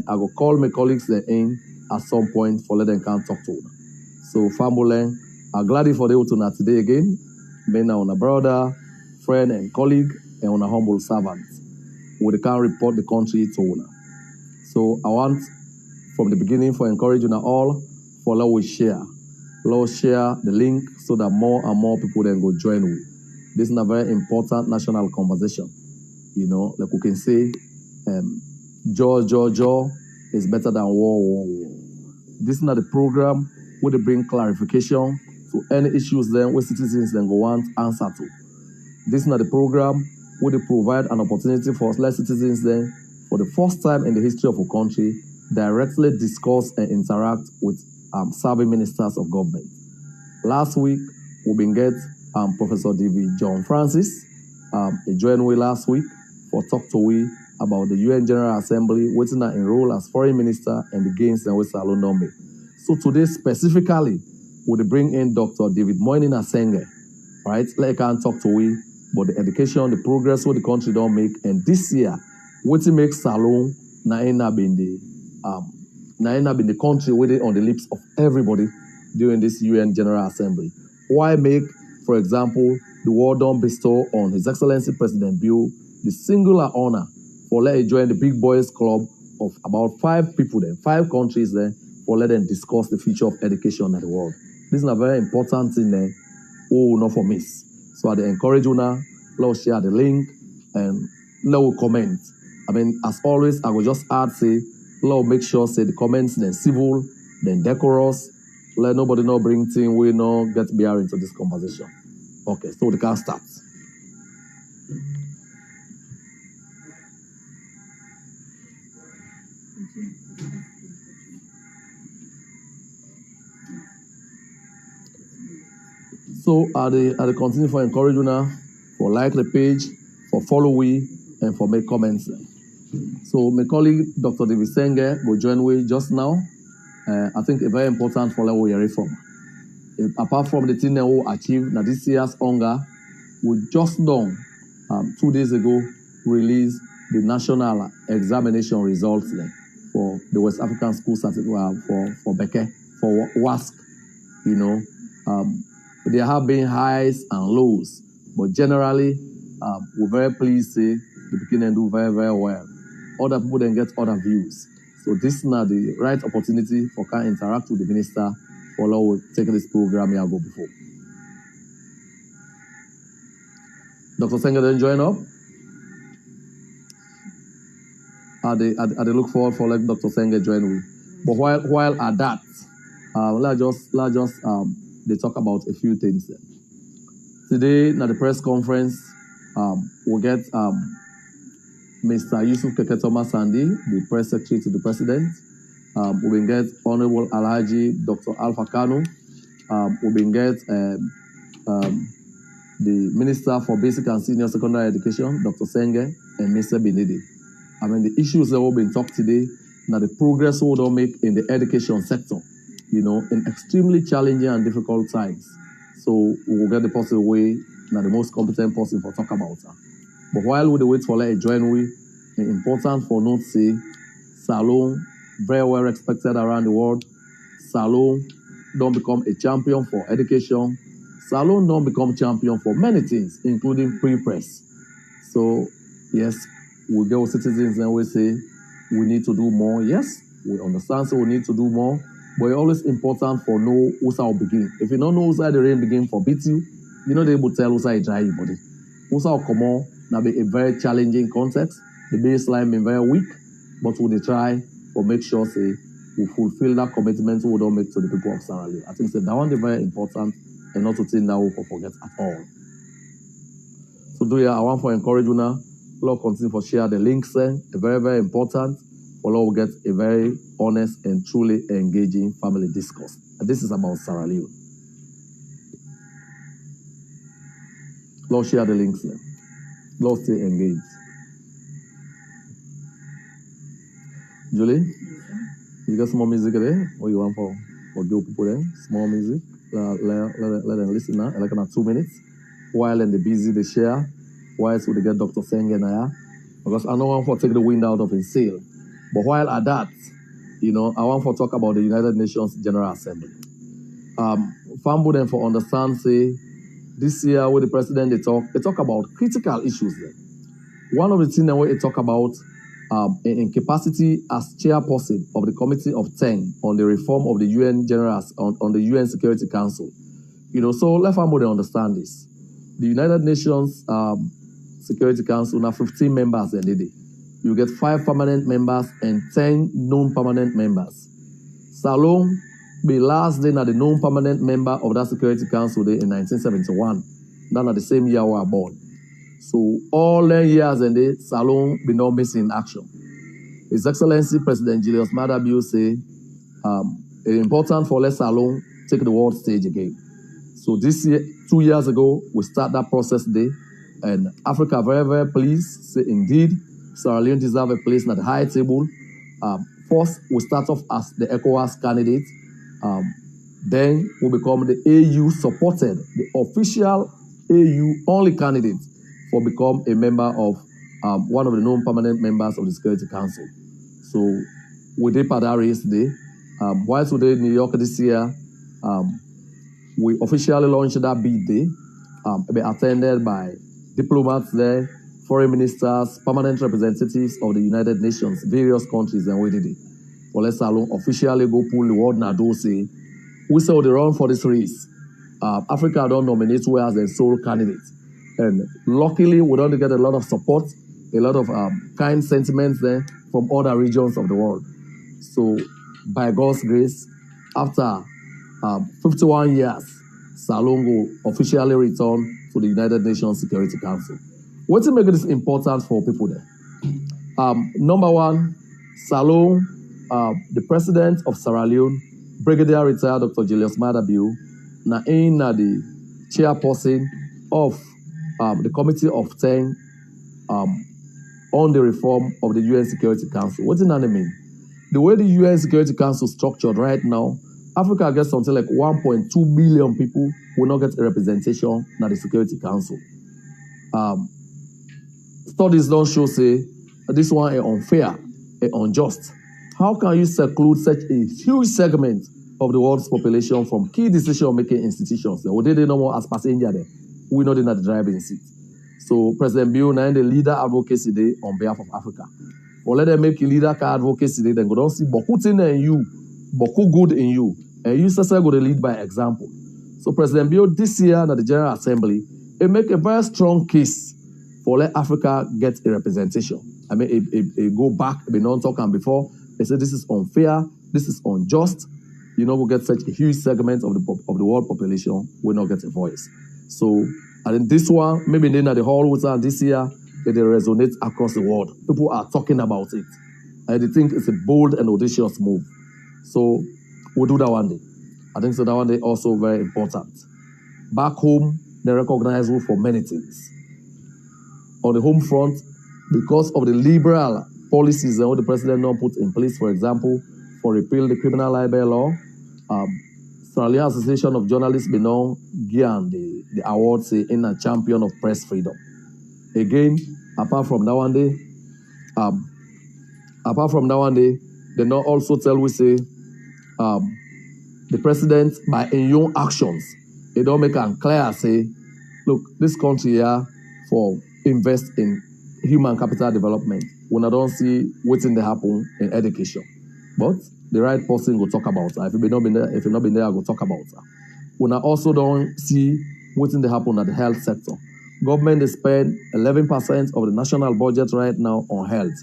I will call my colleagues in at some point for let them come talk to you. So family, I'm glad for the to today again. Being on a brother, friend, and colleague, and on a humble servant. We can report the country to you. So I want from the beginning for encouraging all for let we share. Let us share the link so that more and more people then go join we. This is a very important national conversation. You know, like we can say, jaw is better than war. This is not the program where they bring clarification to any issues then where citizens then go want answer to. This is not the program where they provide an opportunity for less citizens then for the first time in the history of a country directly discuss and interact with serving ministers of government. Last week, we've been get Professor David John Francis, he joined we last week for talk to we about the UN General Assembly waiting to enroll as foreign minister and the gains and West Salon Dombe. So today specifically, we'll bring in Dr. David Moinina Sengeh, right? Like I can talk to we about the education, the progress what the country don't make, and this year, what to make Salon Naina been the country with it on the lips of everybody during this UN General Assembly. Why make, for example, the world don't bestow on His Excellency President Bill the singular honor for let him join the big boys club of about 5 people there, 5 countries there, for let them discuss the future of education in the world. This is a very important thing there, not for miss. So I encourage you now, let's share the link and let's comment. I mean, as always, I will just add, say, let's make sure, say, the comments, then civil, then decorous. Let nobody know bring thing, we know get bear into this conversation. Okay, so we can start. So I continue for encourage you now, for like the page, for follow we, and for make comments. So my colleague, Dr. David Sengeh, will join me just now. I think it's very important for what we hear from. Apart from the thing that we achieved, now this year's hunger, we just done 2 days ago released the national examination results for the West African School Certificate for Beke, for WASC. You know, there have been highs and lows, but generally, we're very pleased to say the beginning do very, very well. Other people then get other views. So this is now the right opportunity for can interact with the minister for will take this program here go before. Dr. Sengeh then join up. I look forward for like Dr. Sengeh join with. But while at that, let's just they talk about a few things there. Today, at the press conference, we'll get Mr. Yusuf Keketoma Sandi, the press secretary to the president. We will get Honorable Alhaji Dr. Alpha Kanu. We will get the Minister for Basic and Senior Secondary Education, Dr. Sengeh, and Mr. Benidi. I mean, the issues that will be talked today, now the progress we will make in the education sector, you know, in extremely challenging and difficult times. So we will get the possible way, now the most competent person for talk about that. But while we wait for like join we, it's important for note say, Salon, very well respected around the world. Salon don't become a champion for education. Salon don't become champion for many things, including pre-press. So yes, we go citizens and we say we need to do more. Yes, we understand so we need to do more, but it's always important for know who's our begin. If you don't know who's the rain begin for beat you, you're not able to tell who's dry body. Who's our come on, now be a very challenging context. The baseline been very weak, but we try or make sure say we fulfill that commitment we don't make to the people of Sierra Leone. I think that one is very important and not to think that we forget at all. So do you I want to encourage you now, Lord continue for share the links there. Very, very important for Lord will get a very honest and truly engaging family discourse. And this is about Sierra Leone. Lord share the links there. Lord stay engaged. Julie, you got small music there? What you want for good people there? Small music. Let them listen now. Like in 2 minutes. While in the busy they share. While so they get Dr. Sengeh now. Because I don't want to take the wind out of his sail. But while at that, I want to talk about the United Nations General Assembly. Fambo then for understand, say, this year with the president, they talk about critical issues there. One of the things that we talk about in capacity as chairperson of the Committee of 10 on the reform of the UN on the UN Security Council. So let Fambo understand this. The United Nations Security Council now 15 members in the day. You get 5 permanent members and 10 non-permanent members. Salome be last day na the non-permanent member of that Security Council day in 1971. That the same year we were born. So all the years and day, Salome be not missing action. His Excellency President Julius Maada Bio say it's important for let Salome take the world stage again. So this year, 2 years ago, we start that process day, and Africa very, very pleased, say indeed, Sierra Leone deserve a place at the high table. First, we start off as the ECOWAS candidate. Then we become the AU supported, the official AU only candidate for become a member of one of the non-permanent members of the Security Council. So we did that race today. While today in New York this year, we officially launched that bid day, be attended by diplomats there, foreign ministers, permanent representatives of the United Nations, various countries, and we did it. For let's officially go pull the word Nado say, we saw the run for this race. Africa don't nominate we as a sole candidate. And luckily, we don't get a lot of support, a lot of kind sentiments there from other regions of the world. So by God's grace, after 51 years, Salongo officially returned to the United Nations Security Council. What to make this important for people there? Number one, Salome, the president of Sierra Leone, Brigadier retired Dr. Julius Maada Bio, na the chairperson of the Committee of 10 on the reform of the UN Security Council. What does that mean? The way the UN Security Council is structured right now, Africa gets something like 1.2 billion people will not get a representation in the Security Council. Studies don't show, say, this one is unfair, is unjust. How can you seclude such a huge segment of the world's population from key decision-making institutions? Or they no more as passenger there. We're not in the driving seat. So President Bio now the leader advocacy day on behalf of Africa. Or let them make a leader advocacy day, then go down see beaucoup thing in you, beaucoup good in you. And you say go to lead by example. So President Bio this year at the General Assembly, it make a very strong case for let Africa get a representation. I mean, it go back, we don't talk and before, they say this is unfair, this is unjust. We get such a huge segment of the world population will not get a voice. So, and in this one, maybe then at the whole water this year, they resonate across the world. People are talking about it. And they think it's a bold and audacious move. So, we'll do that one day. I think so that one day also very important. Back home, they recognize you for many things. On the home front, because of the liberal policies that the president now put in place, for example, for repeal the criminal libel law, Sierra Leone Association of Journalists Benon Gian the award say in a champion of press freedom. Again, apart from that one day, they now also tell we say the president by in your actions, they don't make it clear say, look, this country here for invest in human capital development. When I don't see what's in the happen in education. But the right person will talk about that. If you've not been there, I will talk about that. When I also don't see what's in the happen at the health sector. Government they spend 11% of the national budget right now on health.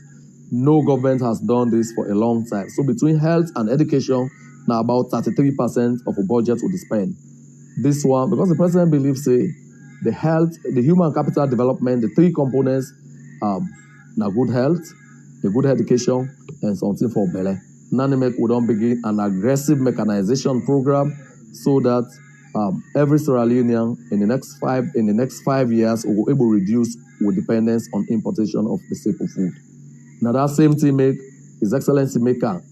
No government has done this for a long time. So between health and education, now about 33% of the budget will be spent. This one, because the president believes the health, the human capital development, the three components, now good health, the good education, and something for Bele. Nanimek would don't begin an aggressive mechanization program so that every Sierra Leonean in the next 5 years will be able to reduce with dependence on importation of the staple food. Now that same thing make His Excellency make part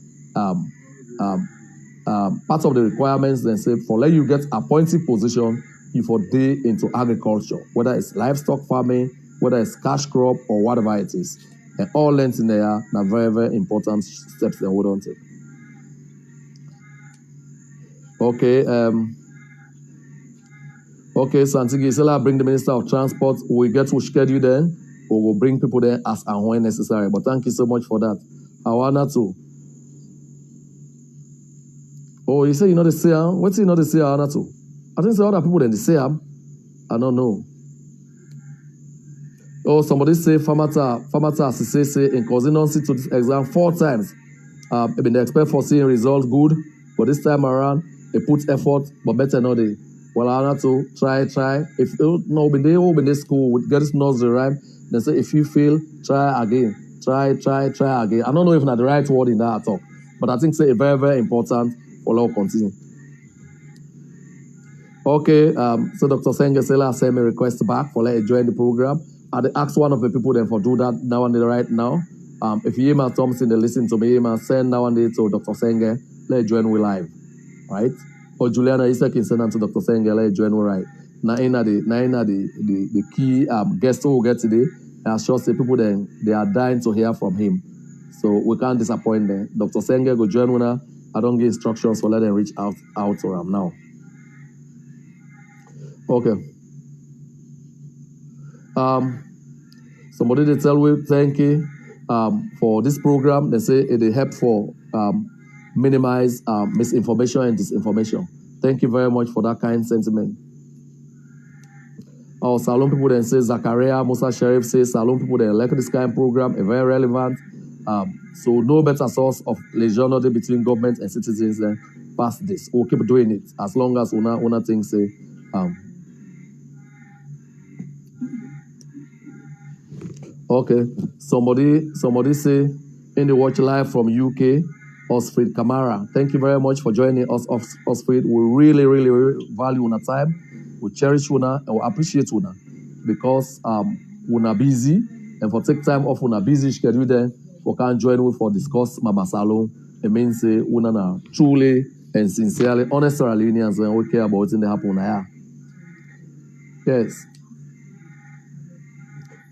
of the requirements then say for let you get appointed position you for day into agriculture, whether it's livestock farming, whether it's cash crop or whatever it is. And all lengths in there are very, very important steps they hold on to. Okay, okay, Santigi Sela bring the Minister of Transport. We get to schedule then. We will bring people there as and when necessary. But thank you so much for that. Awana too. Oh, you say you know the say what's you know the say Awana too? I think some other people then the say I don't know. Oh, somebody say Famata say in consistency to this exam 4 times. Been expect for seeing results good, but this time around they put effort, but better not they. Well, I have to try. If you know, be they school with get nursery rhyme, they say if you fail, try again. Try again. I don't know if not the right word in that at all, but I think say a very, very important for law continue. Okay, so Dr. Sengeh Sela sent me a request back for let you join the program. I asked one of the people then for do that now and then right now. If you hear my Thompson, they listen to me, send now and then to Dr. Sengeh, let you join we live, right? Or Juliana Isaac can send them to Dr. Sengeh, let you join we right. Now in the key guest who will get today, I sure say people then they are dying to hear from him. So we can't disappoint them. Dr. Sengeh go join now. I don't give instructions, so let them reach out to him now. Okay. Somebody they tell we thank you for this program. They say it help for minimize misinformation and disinformation. Thank you very much for that kind sentiment. Our Salon people then say Zakaria Musa Sheriff says Salon people they like this kind of program, a very relevant. So no better source of liaison between government and citizens than past this. We'll keep doing it as long as una things say. Okay, somebody say in the watch live from UK, Osfrid Kamara. Thank you very much for joining us, Osfrid. We really value una time. We cherish una and we appreciate una because una busy and for take time off una busy schedule then we can join we for discuss Mama Salon. It means say una na truly and sincerely honest Sierra-Leoneans when we care about what in the happen here. Yes.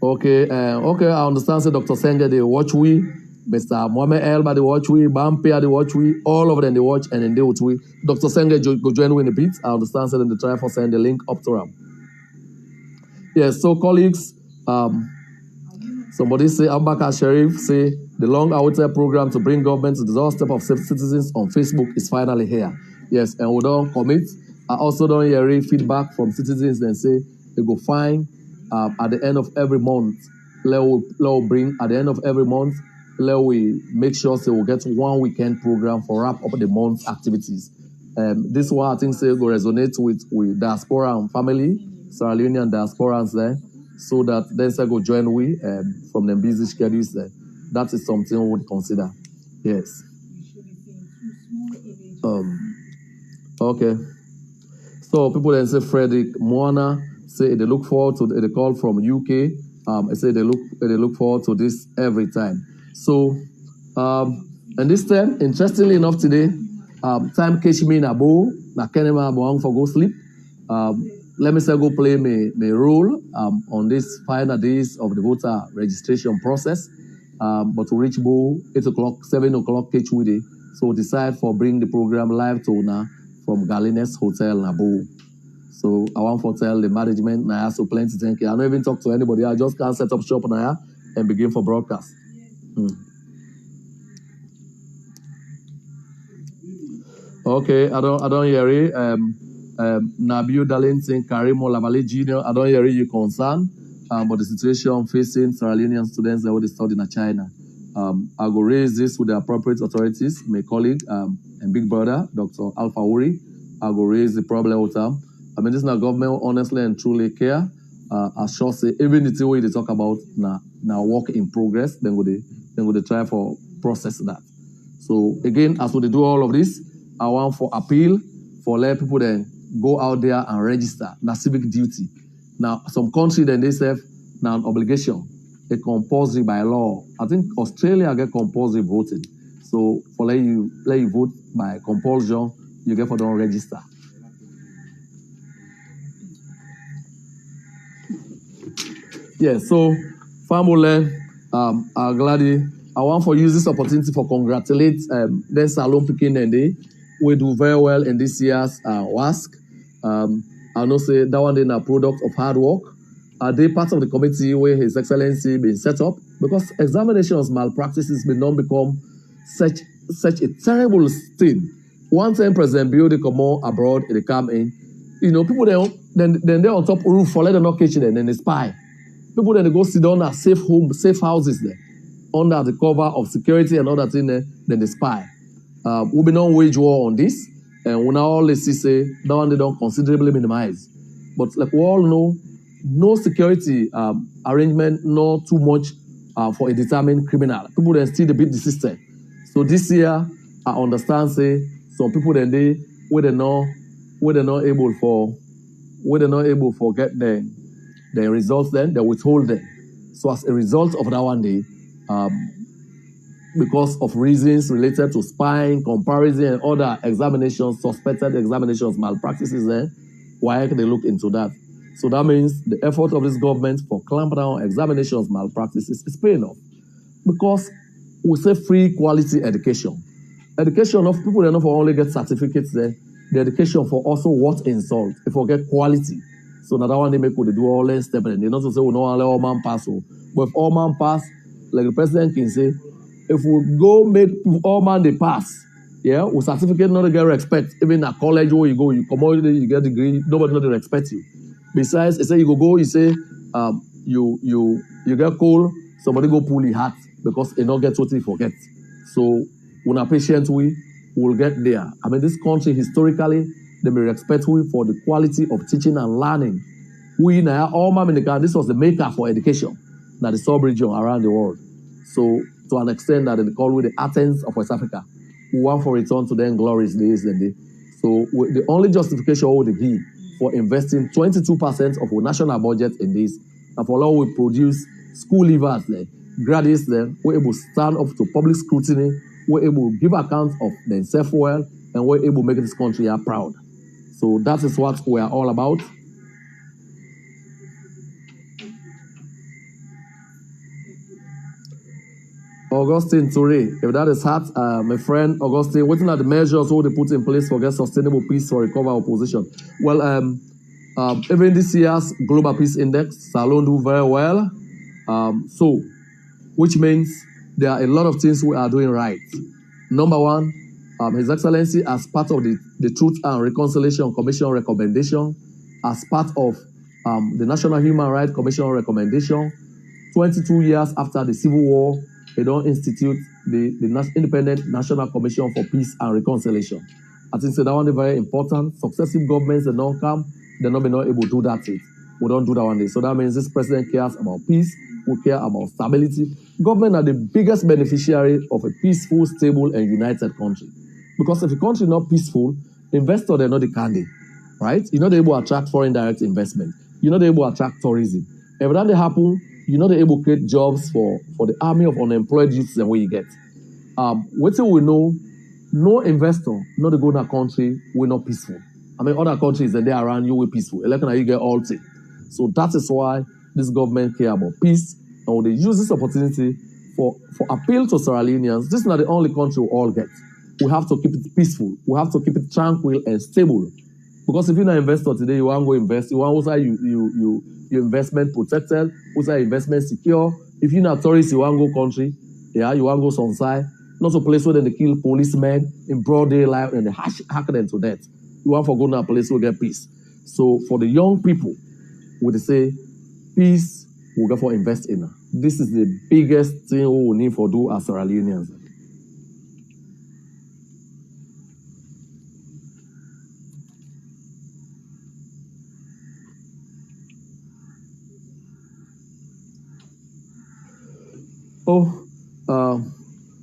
Okay, I understand. Say Dr. Sengeh, they watch we, Mr. Mohamed Elba, they watch we, Bampia, they watch we, all of them they watch and then they watch we. Dr. Sengeh go join we in a bit. I understand. Say them they try for send the link up to them. Yes, so colleagues, somebody say Abubakar Sharif say the long-awaited program to bring government to the doorstep of citizens on Facebook is finally here. Yes, and we don't commit. I also don't hear feedback from citizens and say they go find at the end of every month. Let we bring at the end of every month. Let we make sure so we get one weekend program for wrap up the month's activities. This one I think say go resonate with diaspora and family, Sierra Leonean diasporans there, so that then say go join we from the busy schedules there. That is something we would consider. Yes. Okay. So people then say Frederick Moana say they look forward to the call from UK. I say they look forward to this every time. So and this time, interestingly enough today, time catch me in a bow, na kenema boang for go sleep. Let me say go play my role on this final days of the voter registration process. But to reach Bo 8 o'clock, 7 o'clock catch with it. So decide for bring the program live to now from Galines Hotel Nabo. So I want to tell the management now so plenty thank you. I don't even talk to anybody. I just can't set up shop now and begin for broadcast. Okay, I don't hear it. Nabil Darlington, Karimo Lavalley Jr. I don't hear you concerned about the situation facing Sierra Leonean students that will study in China. I will raise this with the appropriate authorities, my colleague and big brother, Dr. Alpha Uri. I will raise the problem with them. I mean, this is not government honestly and truly care. I sure say even the way they talk about now work in progress, then would try for process that. So again, as we do all of this, I want for appeal for let people then go out there and register. That's civic duty. Now, some country then they say now an obligation, a compulsory by law. I think Australia get compulsory voting. So for let you vote by compulsion, you get for don't register. Yeah, so family, Glady, I want to use this opportunity for congratulate the Salon Pekin and they we do very well in this year's WASC. I know say that one is a product of hard work. They part of the committee where His Excellency been set up because examinations malpractices may not become such a terrible thing. One time President Bill they come on abroad, they come in. You know, people then they're on top roof for let them not kitchen and then they spy. People then they go sit down at safe home, safe houses there, under the cover of security and all that thing there, then they spy. We've been on wage war on this, and we now always see say that one they don't considerably minimize. But like we all know, no security arrangement, not too much for a determined criminal. People then still beat the system. So this year, I understand say some people then they they're not able for get the results then they withhold them. So as a result of that one day, because of reasons related to spying, comparison, and other examinations, suspected examinations, malpractices there, why can they look into that? So that means the effort of this government for clamp down on examinations, malpractices is paying off. Because we say free quality education. Education of people enough for only get certificates there. The education for also what insult, if we get quality. So now that one they make they do all that step and they not to say we no only all man pass. But if all man pass, like the president can say, if we go make all man they pass, yeah, with certificate not get respect. Even at college where you go, you come out, you get degree, nobody not respect you. Besides, they say you go, you say you get cold, somebody go pull your hat because they not get what you forget. So when a patient we will get there. I mean, this country historically they may respect we for the quality of teaching and learning. We now all man in the country, this was the maker for education, now the sub-region around the world. So to an extent that they call it the Athens of West Africa. We want for return to them glorious days and day. So the only justification we would give for investing 22% of our national budget in this, and for all we produce school leavers there, graduates there, we're able to stand up to public scrutiny, we're able to give account of themselves well, and we're able to make this country proud. So that is what we are all about. Augustine Toure, if that is hard, my friend Augustine, what are the measures we put in place for get sustainable peace for recover opposition? Well, even this year's Global Peace Index, Salon do very well. So, which means there are a lot of things we are doing right. Number one, His Excellency, as part of the Truth and Reconciliation Commission recommendation, as part of the National Human Rights Commission recommendation, 22 years after the Civil War, they don't institute the Independent National Commission for Peace and Reconciliation. I think so that one is very important. Successive governments that don't come, they're not able to do that. We don't do that one day. So that means this president cares about peace, we care about stability. Government are the biggest beneficiary of a peaceful, stable, and united country. Because if a country is not peaceful, investors they're not the candy, right? You're not able to attract foreign direct investment. You're not able to attract tourism. If that happen, you're not able to create jobs for the army of unemployed youths and what you get. What we know, no investor, not to go in a country, we're not peaceful. I mean, other countries that they are around you, we're peaceful. Election, you get all things. So that is why this government care about peace, and they use this opportunity for appeal to Sierra Leoneans. This is not the only country we all get. We have to keep it peaceful. We have to keep it tranquil and stable. Because if you're not an investor today, you want to go invest. You want also your investment protected, also investment secure. If you're not a tourist, you want to go country, yeah, you want to go some side, not a place where they kill policemen in broad daylight and they hack them to death. You want to go to a place where you get peace. So for the young people, would say peace, we'll go for invest in. This is the biggest thing we will need for do as Sierra Leoneans.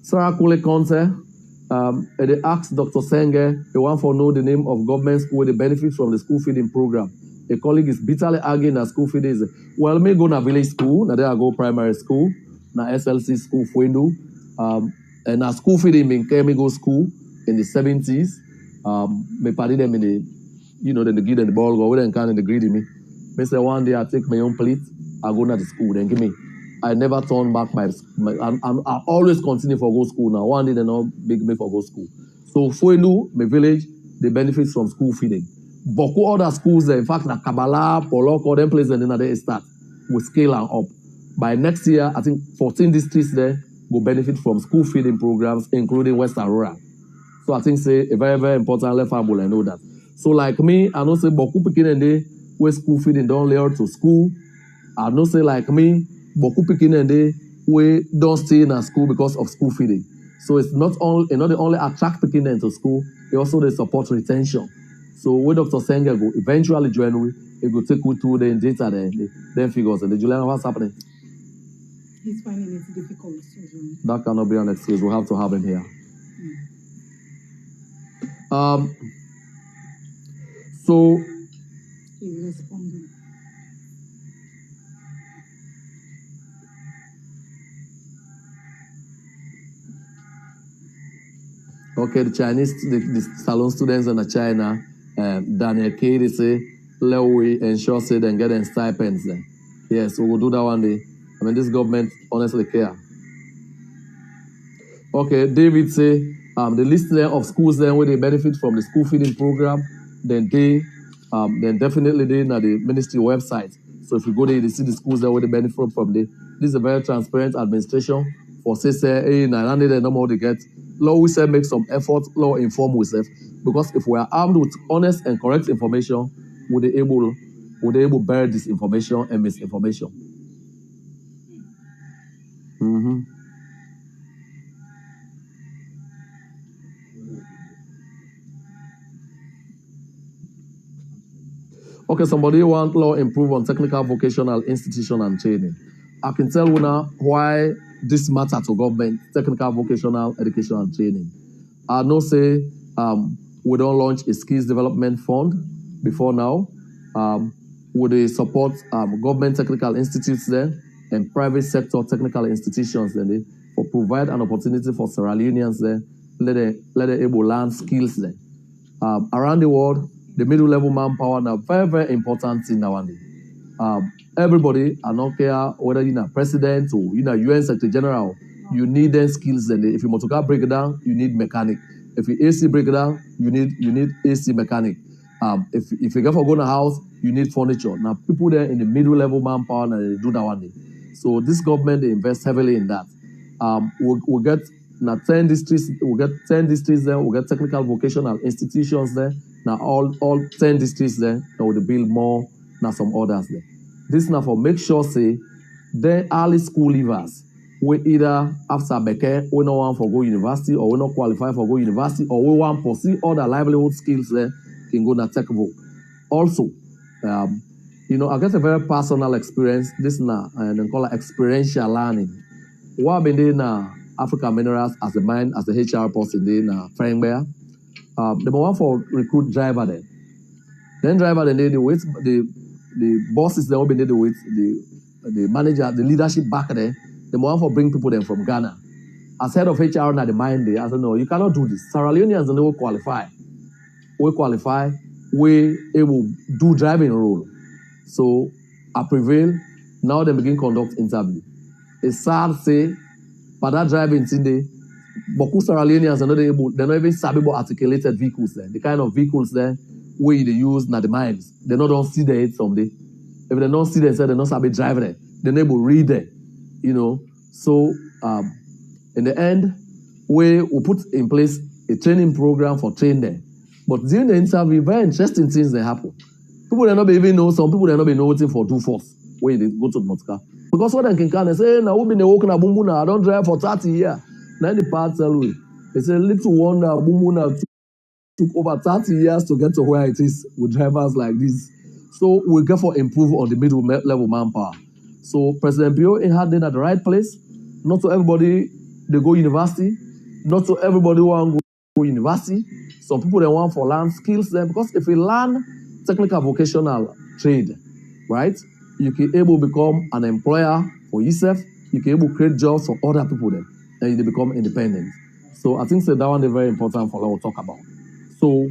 Sarah Kule Conte, they asked Dr. Sengeh, they want to know the name of government school, they benefit from the school feeding program. A colleague is bitterly arguing that school feeding is, well, me go to village school, now there I go primary school, now SLC school, Fuendu, and now school feeding in Kemigo school in the 70s. Me party them in the, you know, then they give them the ball, go, we then can in the greedy me. Me say one day I take my own plate, I go to the school, then give me. I never turn back I always continue for go school now. One day they not big me for go school. So Fuenu, my village, they benefit from school feeding. Boku other schools, in fact, na Kabbalah, Poloko, them places, and then they start. We scale and up. By next year, I think 14 districts there will benefit from school feeding programs, including Western Rural. So I think say a very, very important left family, I know that. So like me, I know say Boku picking and they where school feeding don't layer to school. I know say like me, Boku picking and they we don't stay in a school because of school feeding. So it's not the only attract picking them to school, it also they support retention. So when Dr. Sengeh go eventually join, it will take you through the data then figures and the Juliana, what's happening? He's finding it difficult to join. That cannot be an excuse. We have to have him here. So he's responding. Okay, the Chinese, the salon students in China, Daniel K, they say, let we ensure say they get them stipends then. Yes, we will do that one day. I mean, this government honestly care. Okay, David say, the list there of schools then where they benefit from the school feeding program, then definitely they in the ministry website. So if you go there, you see the schools there where they benefit from the. This is a very transparent administration for say, hey, now they know how they get. Law we say make some effort, law inform ourselves. Because if we are armed with honest and correct information, would they able bear disinformation and misinformation? Mm-hmm. Okay, somebody want law improve on technical vocational institution and training. I can tell you now why this matter to government, technical vocational education and training. I know say we don't launch a skills development fund before now. Would they support government technical institutes there and private sector technical institutions there for provide an opportunity for Sierra Leoneans there, let them able learn skills there. Around the world, the middle level manpower now very, very important thing nowadays. Everybody, I don't care whether you're a president or you're a UN Secretary General, you need them skills. And if you motor car break down, you need mechanic. If you AC break down, you need AC mechanic. If you go for going to house, you need furniture. Now people there in the middle level manpower, now they do that one day. So this government they invest heavily in that. We'll get now 10 districts. We'll get 10 districts there. We'll get technical vocational institutions there. Now all 10 districts there. Now we'll build more. Now some others there. This now for make sure say the early school leavers we either after Beke we no want for go university or we not qualify for go university or we want to pursue other livelihood skills there can go na tech vote. Also, I get a very personal experience. This now and they call it experiential learning. What been doing now African Minerals as the HR person there na Sengeh. The one for recruit driver there. Then driver then they wait the bosses they all been there with the manager, the leadership back there. The one for bring people then from Ghana. As head of HR now the mind there, I said no, you cannot do this. Sierra Leoneans don't qualify. We qualify, we able do driving role. So I prevail. Now they begin conduct interview. It's sad to say, but that driving thing they Boku Sierra Leoneans are not able, they're not even sabible articulated vehicles there. The kind of vehicles there where they use na the mines. They don't see the head someday. If they don't see them, they don't sabi drive there. They're able to read there. So in the end, we put in place a training program for train there. But during the interview, very interesting things that happen. People don't even know, some people don't be noting for 2 force when they go to the motor. Because what they can come and say, now we've been walking a bumbuna, I don't drive for 30 years. Now the part tell we, they say, little wonder bumbuna took over 30 years to get to where it is with drivers like this. So we get for improve on the middle level manpower. So President Bio had them at the right place. Not to everybody they go university. Not to everybody want to go university. Some people they want for learn skills there because if you learn technical vocational trade, right, you can able become an employer for yourself. You can able create jobs for other people there, and you become independent. So I think that one is very important for us to talk about. So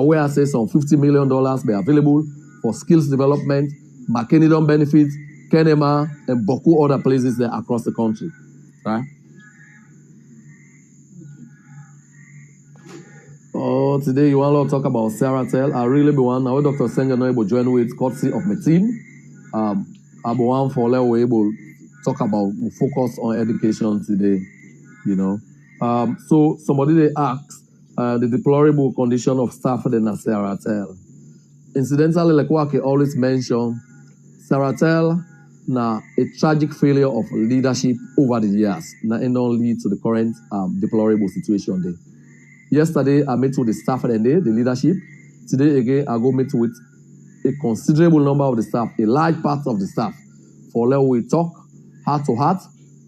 where I say some $50 million be available for skills development, McKinney don't benefit, Kenema, and Boku other places there across the country, right? Oh, today you want to talk about SierraTel. I really be one. Now, Dr. Sengeh no able to join with courtesy of my team. I be one for let we able talk about focus on education today. You know, so somebody they asked the deplorable condition of staff at the SierraTel. Incidentally, like what I always mention, SierraTel na a tragic failure of leadership over the years. Now, it don't lead to the current deplorable situation there. Yesterday, I met with the staff and the leadership. Today, again, I go meet with a considerable number of the staff, a large part of the staff, for let we talk heart to heart,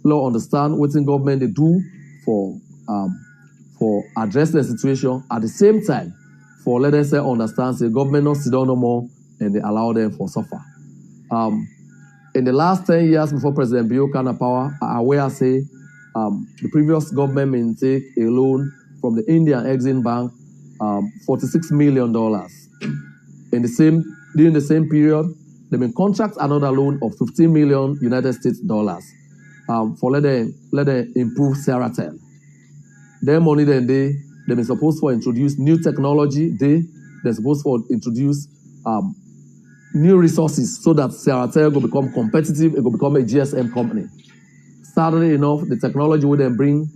let understand what the government they do for address the situation. At the same time, for let them say understand the government not sit down no more and they allow them for suffer. In the last 10 years before President Bio came to power, I will say the previous government may take a loan from the Indian Exim Bank, $46 million. During the same period, they may contract another loan of $15 million United States dollars for let them improve SierraTel. Their money then they may supposed to introduce new technology. They're supposed to introduce new resources so that SierraTel will become competitive. It will become a GSM company. Sadly enough, the technology will then bring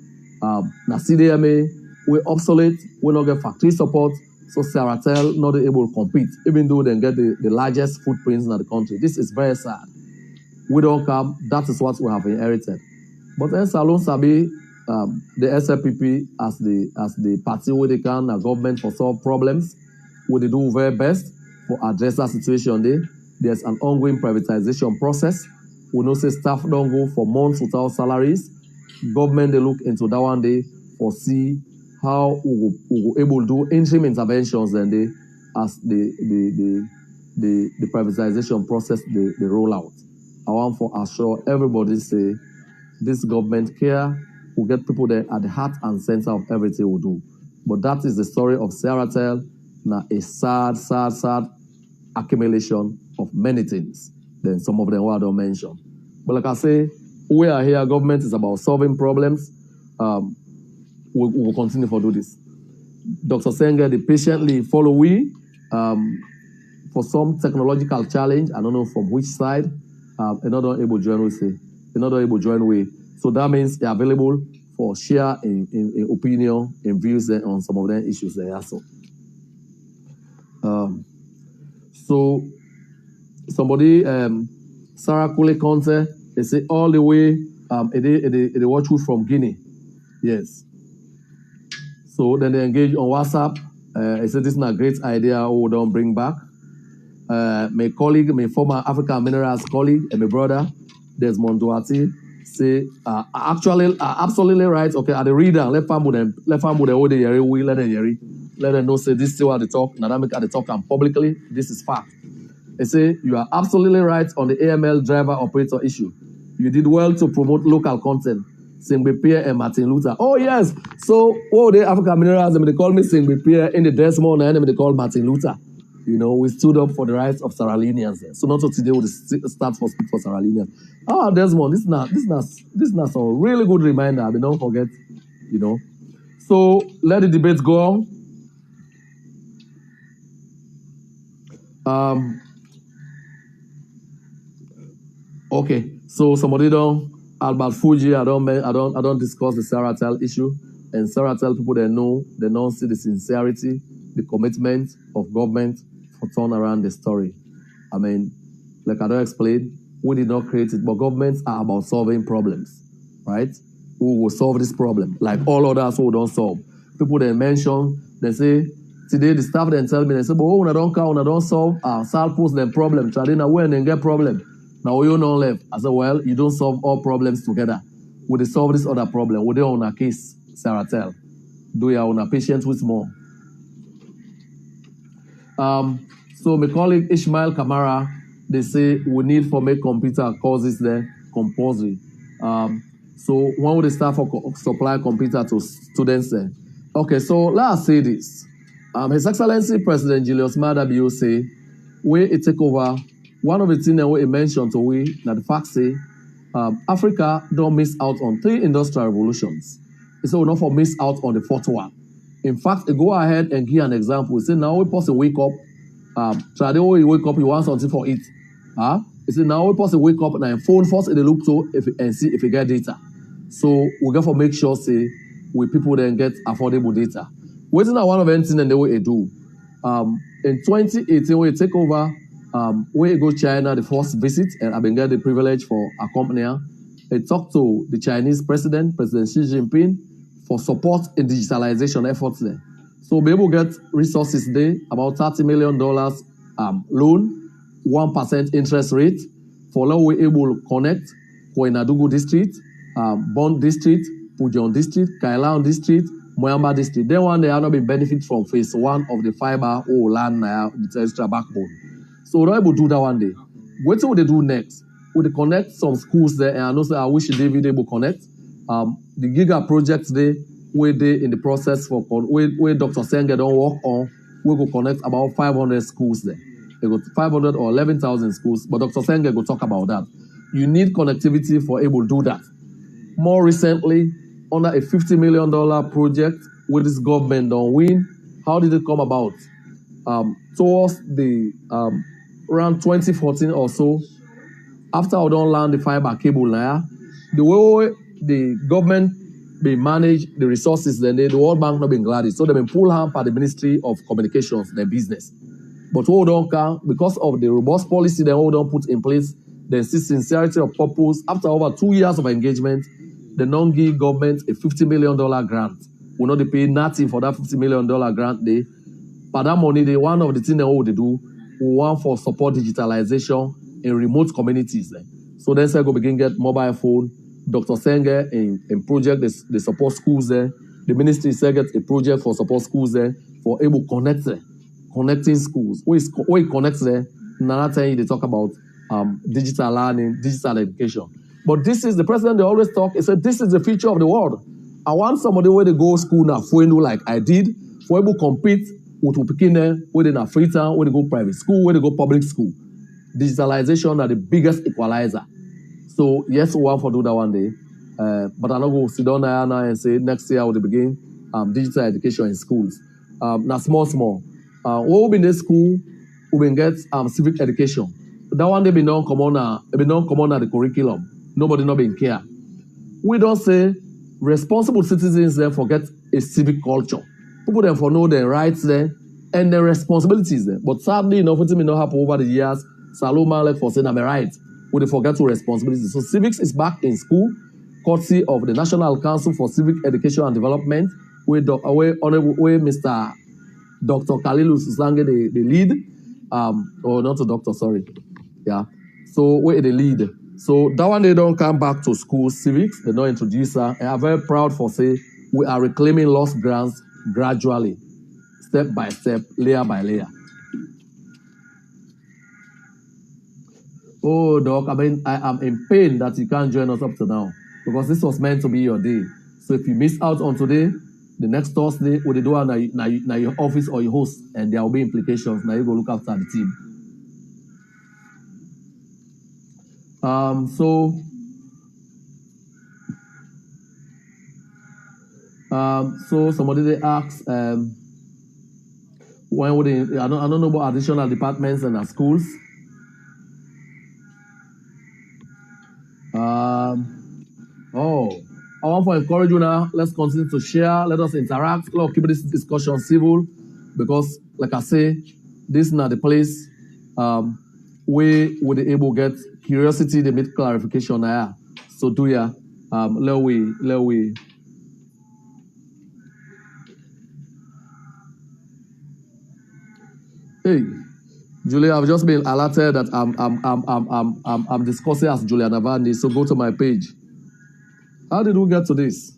na CDMA. We're obsolete, we not get factory support, so SierraTel not able to compete, even though they get the largest footprints in the country. This is very sad. We don't come, that is what we have inherited. But then Salon Sabi, the SLPP as the party where they can, the government for solve problems, where they do very best for address that situation there. There's an ongoing privatization process. We know say staff don't go for months without salaries. Government they look into that one day for see how we will able to do interim interventions then they as the privatization process they roll out. I want to assure everybody say this government care will get people there at the heart and center of everything we do. But that is the story of SierraTel. Now a sad accumulation of many things. Then some of them I don't mention. But like I say, we are here, government is about solving problems. We will continue to do this. Dr. Sengeh, they patiently follow we for some technological challenge. I don't know from which side. Another able join we. So that means they're available for share in opinion and views on some of the issues there also. So somebody, Sarah Kule Conte, they say all the way, they watch you from Guinea. Yes. So then they engage on WhatsApp. I said this is a great idea. We don't bring back. My colleague, my former African Minerals colleague, and my brother, Desmond Duarte, say absolutely right. Okay, at the reader, let them them let them know say this is what they talk. Now make at the talk and publicly. This is fact. They say you are absolutely right on the AML driver operator issue. You did well to promote local content. Sengeh Pierre and Martin Luther. Oh yes. So the African Minerals, they call me Sengeh Pierre in the Desmond, and they call Martin Luther. You know, we stood up for the rights of Sierra Leoneans. So not today we start for speak for Sierra Leoneans. Desmond, this is not some really good reminder. I mean, don't forget, you know. So let the debate go on. Okay, so somebody Albert Fuji, I don't discuss the SierraTel issue. And SierraTel people they don't see the sincerity, the commitment of government for turn around the story. I mean, like I don't explain, we did not create it, but governments are about solving problems, right? We will solve this problem, like all others who don't solve. People they mention, they say, today the staff then tell me, they say, but when I don't solve, Sal post them problem, Tradina when they get problem. Now you know left. I said, well, you don't solve all problems together. Would they solve this other problem? Would they on a case, SierraTel? Do you on a patient with more? So my colleague Ishmael Kamara, they say we need for make computer courses there compulsory. So when would they start for supply computer to students there? Okay, so let's say this. His Excellency President Julius Maada Bio say, we take over one of the things that we mentioned to we that the fact say Africa don't miss out on 3 industrial revolutions. So we not for miss out on the 4th one. In fact, go ahead and give an example. Say now we person wake up, try the way you wake up, you want something for it. You say now we person wake up and phone first and they look to and see if you get data. So we got to make sure say we people then get affordable data. Waiting at one of the things and the way they do. In 2018, we take over. We go China the first visit, and I've been getting the privilege for accompany. I talked to the Chinese president, President Xi Jinping, for support in digitalization efforts there. So we able to get resources there, about $30 million loan, 1% interest rate. For now, we're able to connect Koinadugu district, Bond district, Pujon district, Kailan district, Moyamba district. Then one day are not been benefit from phase 1 of the fiber or land now, the extra backbone. So we're able to do that one day. What will they do next? Will they connect some schools there? And I know I wish David able connect. The Giga projects there, where they in the process for where Dr. Sengeh don't work on, we will connect about 500 schools there. They got 500 or 11,000 schools, but Dr. Sengeh will talk about that. You need connectivity for able to do that. More recently, under a $50 million project with this government don't win. How did it come about? Towards the around 2014 or so, after I don't land the fiber cable now, the way the government they manage the resources, then the World Bank not been glad. So they've been pulled hand by the Ministry of Communications, their business. But what don't count because of the robust policy they all don't put in place, the sincerity of purpose. After over 2 years of engagement, the non-give government a $50 million grant. Will not pay nothing for that $50 million grant. They, but that money, they one of the things they all they do, we want for support digitalization in remote communities. So then say go begin get mobile phone. Dr. Sengeh in project they support schools there. The ministry say get a project for support schools there for able connecting schools. We connect there. Another time they talk about digital learning, digital education. But this is the president they always talk. He said this is the future of the world. I want somebody where they go school now, for like I did, for able to compete with Upikine, where they in Freetown, where they go private school, where they go public school. Digitalization are the biggest equalizer. So yes, we want to do that one day. But I'm not going to sit down there now and say next year I will begin digital education in schools. Now small. What will be in the school, we will get civic education. That one day be non-common at the curriculum. Nobody not being care. We don't say responsible citizens then forget a civic culture. People then for know their rights there and their responsibilities there. But sadly, enough, it may not happen over the years. Saloma like for saying I'm right. We they forget to responsibilities. So civics is back in school, courtesy of the National Council for Civic Education and Development, where Mr. Dr. Kalilu Susange the lead. Or not a doctor, sorry. Yeah. So where they lead. So that one they don't come back to school civics, they don't introduce her. And I'm very proud for say we are reclaiming lost grants gradually, step by step, layer by layer. Oh, Doc, I mean, I am in pain that you can't join us up to now because this was meant to be your day. So if you miss out on today, the next Thursday, what they do now your office or your host, and there will be implications. Now you go look after the team. So somebody they asked, when would they, I don't know about additional departments and schools. I want to encourage you now. Let's continue to share. Let us interact. Let's keep this discussion civil, because, like I say, this is not the place where would they able to get curiosity. They make clarification now. So do ya? Let we. Hey, Julia, I've just been alerted that I'm discussing as Julia Navani. So go to my page. How did we get to this?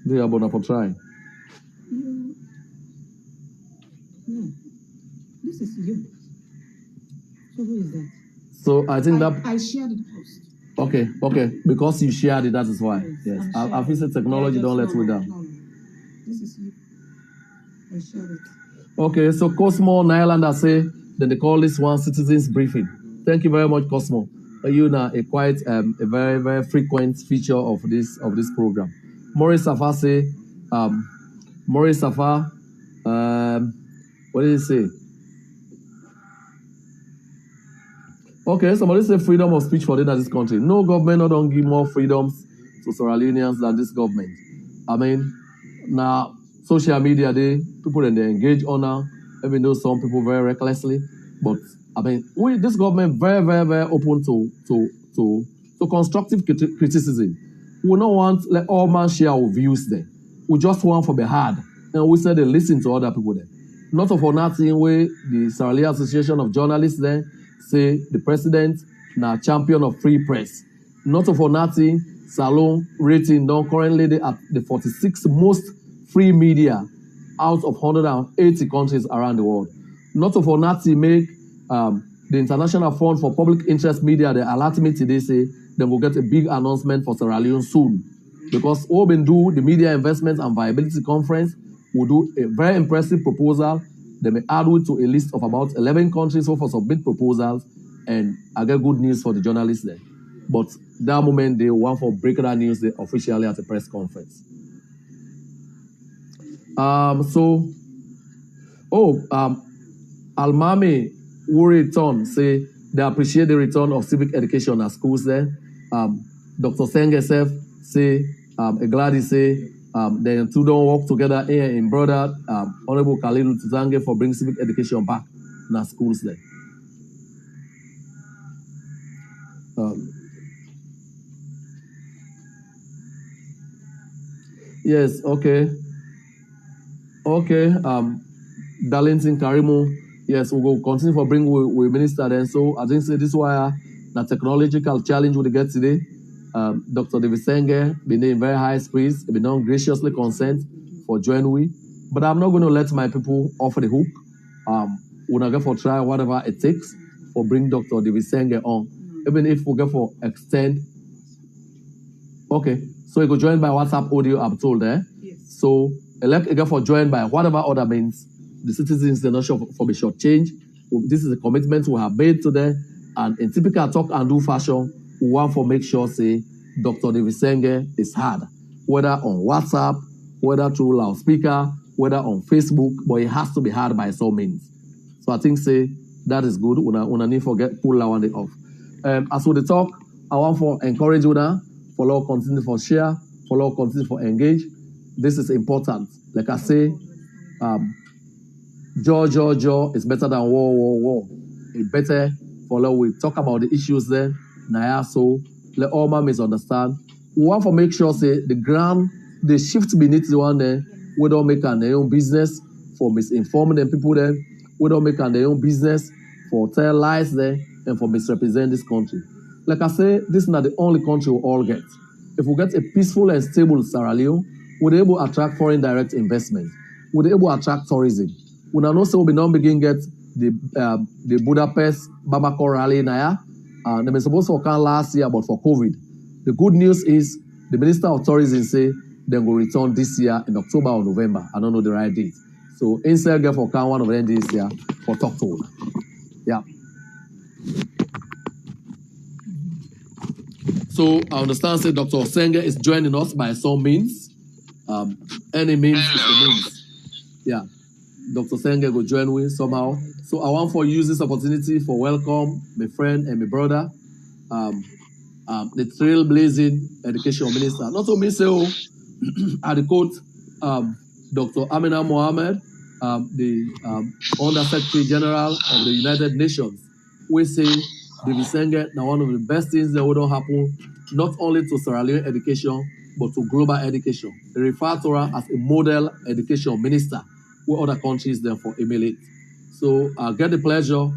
Do you have one for trying? No, this is you. So who is that? So I think I shared the post. Okay. Because you shared it, that is why. Yes. I feel technology don't let me down. No. This is you. I shared it. Okay, so Cosmo Nylander say Then they call this one citizens briefing. Thank you very much, Cosmo. You know a quite a very very frequent feature of this program. Maurice Safa say, Maurice Safa, what did he say? Okay, somebody say freedom of speech for this country. No government don't give more freedoms to Sierra Leoneans than this government. I mean, now social media they people and they engage on now, even though some people very recklessly. But I mean, this government very very very open to constructive criticism. We don't want let all man share our views there. We just want for the hard, and we say they listen to other people there. Not for nothing way the Sierra Leone Association of Journalists there say the president now champion of free press. Not for nothing, Salon rating now currently they at the 46th most free media out of 180 countries around the world. Not for nothing make the International Fund for Public Interest Media, they alert me today say they will get a big announcement for Sierra Leone soon. Because what we do, the Media Investment and Viability Conference will do a very impressive proposal. They may add it to a list of about 11 countries for submit proposals, and I get good news for the journalists there. But that moment, they want for breaking that news officially at a press conference. Almami will return, say they appreciate the return of civic education at schools there. Dr. Sengeh say, glad he say, the two don't work together here in brother, Honorable Khalilu Tuzange for bringing civic education back in our schools there. Yes, okay. Okay, Darlington Karimu, yes, we will continue for bring we minister then. So I think say this why the technological challenge we get today. Dr. David Sengeh been in very high spirits, been on graciously consent for join we. But I'm not going to let my people off the hook. We're not going for try whatever it takes for bring Dr. David Sengeh on. Even if we go for extend. Okay, so you go join by WhatsApp audio, I'm told there. Yes. So elect again for join by whatever other means. The citizens they're not sure for the short change. This is a commitment we have made to them. And in typical talk and do fashion, we want to make sure say Dr. David Sengeh is heard, whether on WhatsApp, whether through loudspeaker, whether on Facebook, but it has to be heard by some means. So I think say that is good. Una need to get pull that one off. As we talk, I want to encourage una, follow, continue for share, follow, continue for engage. This is important. Like I say, jaw is better than war. It better follow. We talk about the issues there. Now, so let all man misunderstand. We want to make sure say the ground, the shift beneath the one there. We don't make their own business for misinforming them people there. We don't make their own business for tell lies there and for misrepresent this country. Like I say, this is not the only country we all get. If we get a peaceful and stable Sierra Leone, we're able to attract foreign direct investment. We're able to attract tourism. We now say we don't begin get the Budapest Bamako rally now. They were supposed to come last year, but for COVID. The good news is the Minister of Tourism say they will return this year in October or November. I don't know the right date. So inside get for come one of them this year for talk to. Yeah. So I understand say Dr. Sengeh is joining us by some means. Any means is a means. Yeah. Dr. Sengeh will join me somehow. So I want to use this opportunity for welcome my friend and my brother, the trailblazing education minister. Not to me say, I quote Dr. Amina Mohamed, the Under Secretary General of the United Nations. We say David Sengeh now one of the best things that would happen, not only to Sierra Leone education, but to global education. They refer to her as a model education minister, where other countries therefore emulate. So I get the pleasure,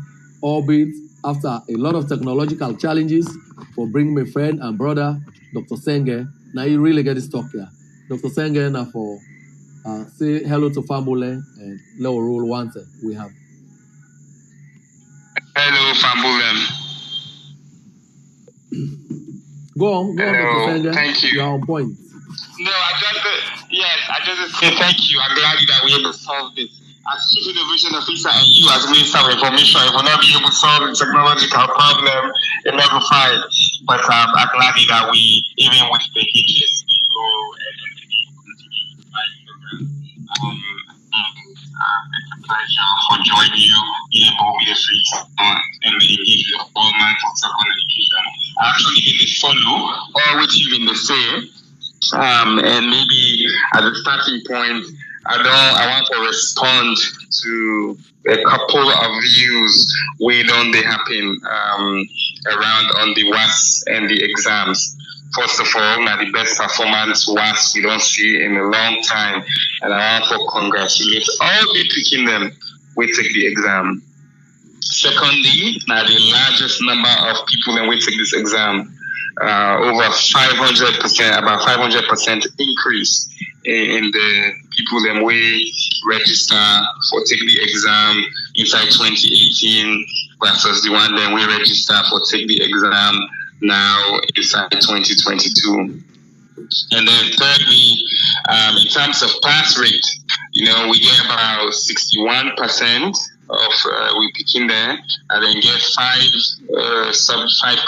albeit after a lot of technological challenges, for bringing my friend and brother, Dr. Sengeh. Now you really get this talk here. Dr. Sengeh, now for say hello to Fambule and Leo Rule Wanted we have. Hello, Fambule. Go on, Dr. Sengeh. Thank you. You are on point. No, I just say thank you. I'm glad that we're able to solve this. as Chief Innovation Officer and you as Minister of Information, you will not be able to solve the technological problem in level 5. But I'm glad that we, even with the hitches, we go and continue to fight program. It's a pleasure for joining you in the free time and engage with all minds of second education. I actually did the follow all what you've been the say. And maybe at the starting point, I want to respond to a couple of views we don't they happen around on the WAS and the exams. First of all, now the best performance WAS we don't see in a long time, and I want to congratulate all the picking them we take the exam. Secondly, now the largest number of people that we take this exam. Over 500%, about 500% increase in the people that we register for take the exam inside 2018 versus the one that we register for take the exam now inside 2022. And then thirdly, in terms of pass rate, we get about 61% of we picking there, and then get 5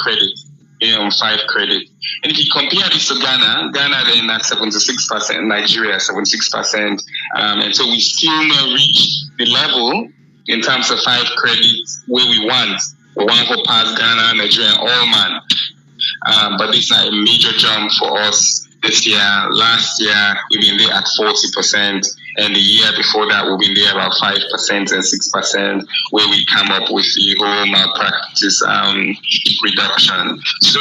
credits. 5 credit. And if you compare this to Ghana then at 76%, Nigeria 76%, and so we still not reach the level in terms of 5 credits where we want. We want to pass Ghana, Nigeria, all man. But this is a major jump for us this year. Last year we've been there at 40%. And the year before that, we've been there about 5% and 6%, where we come up with the whole malpractice reduction. So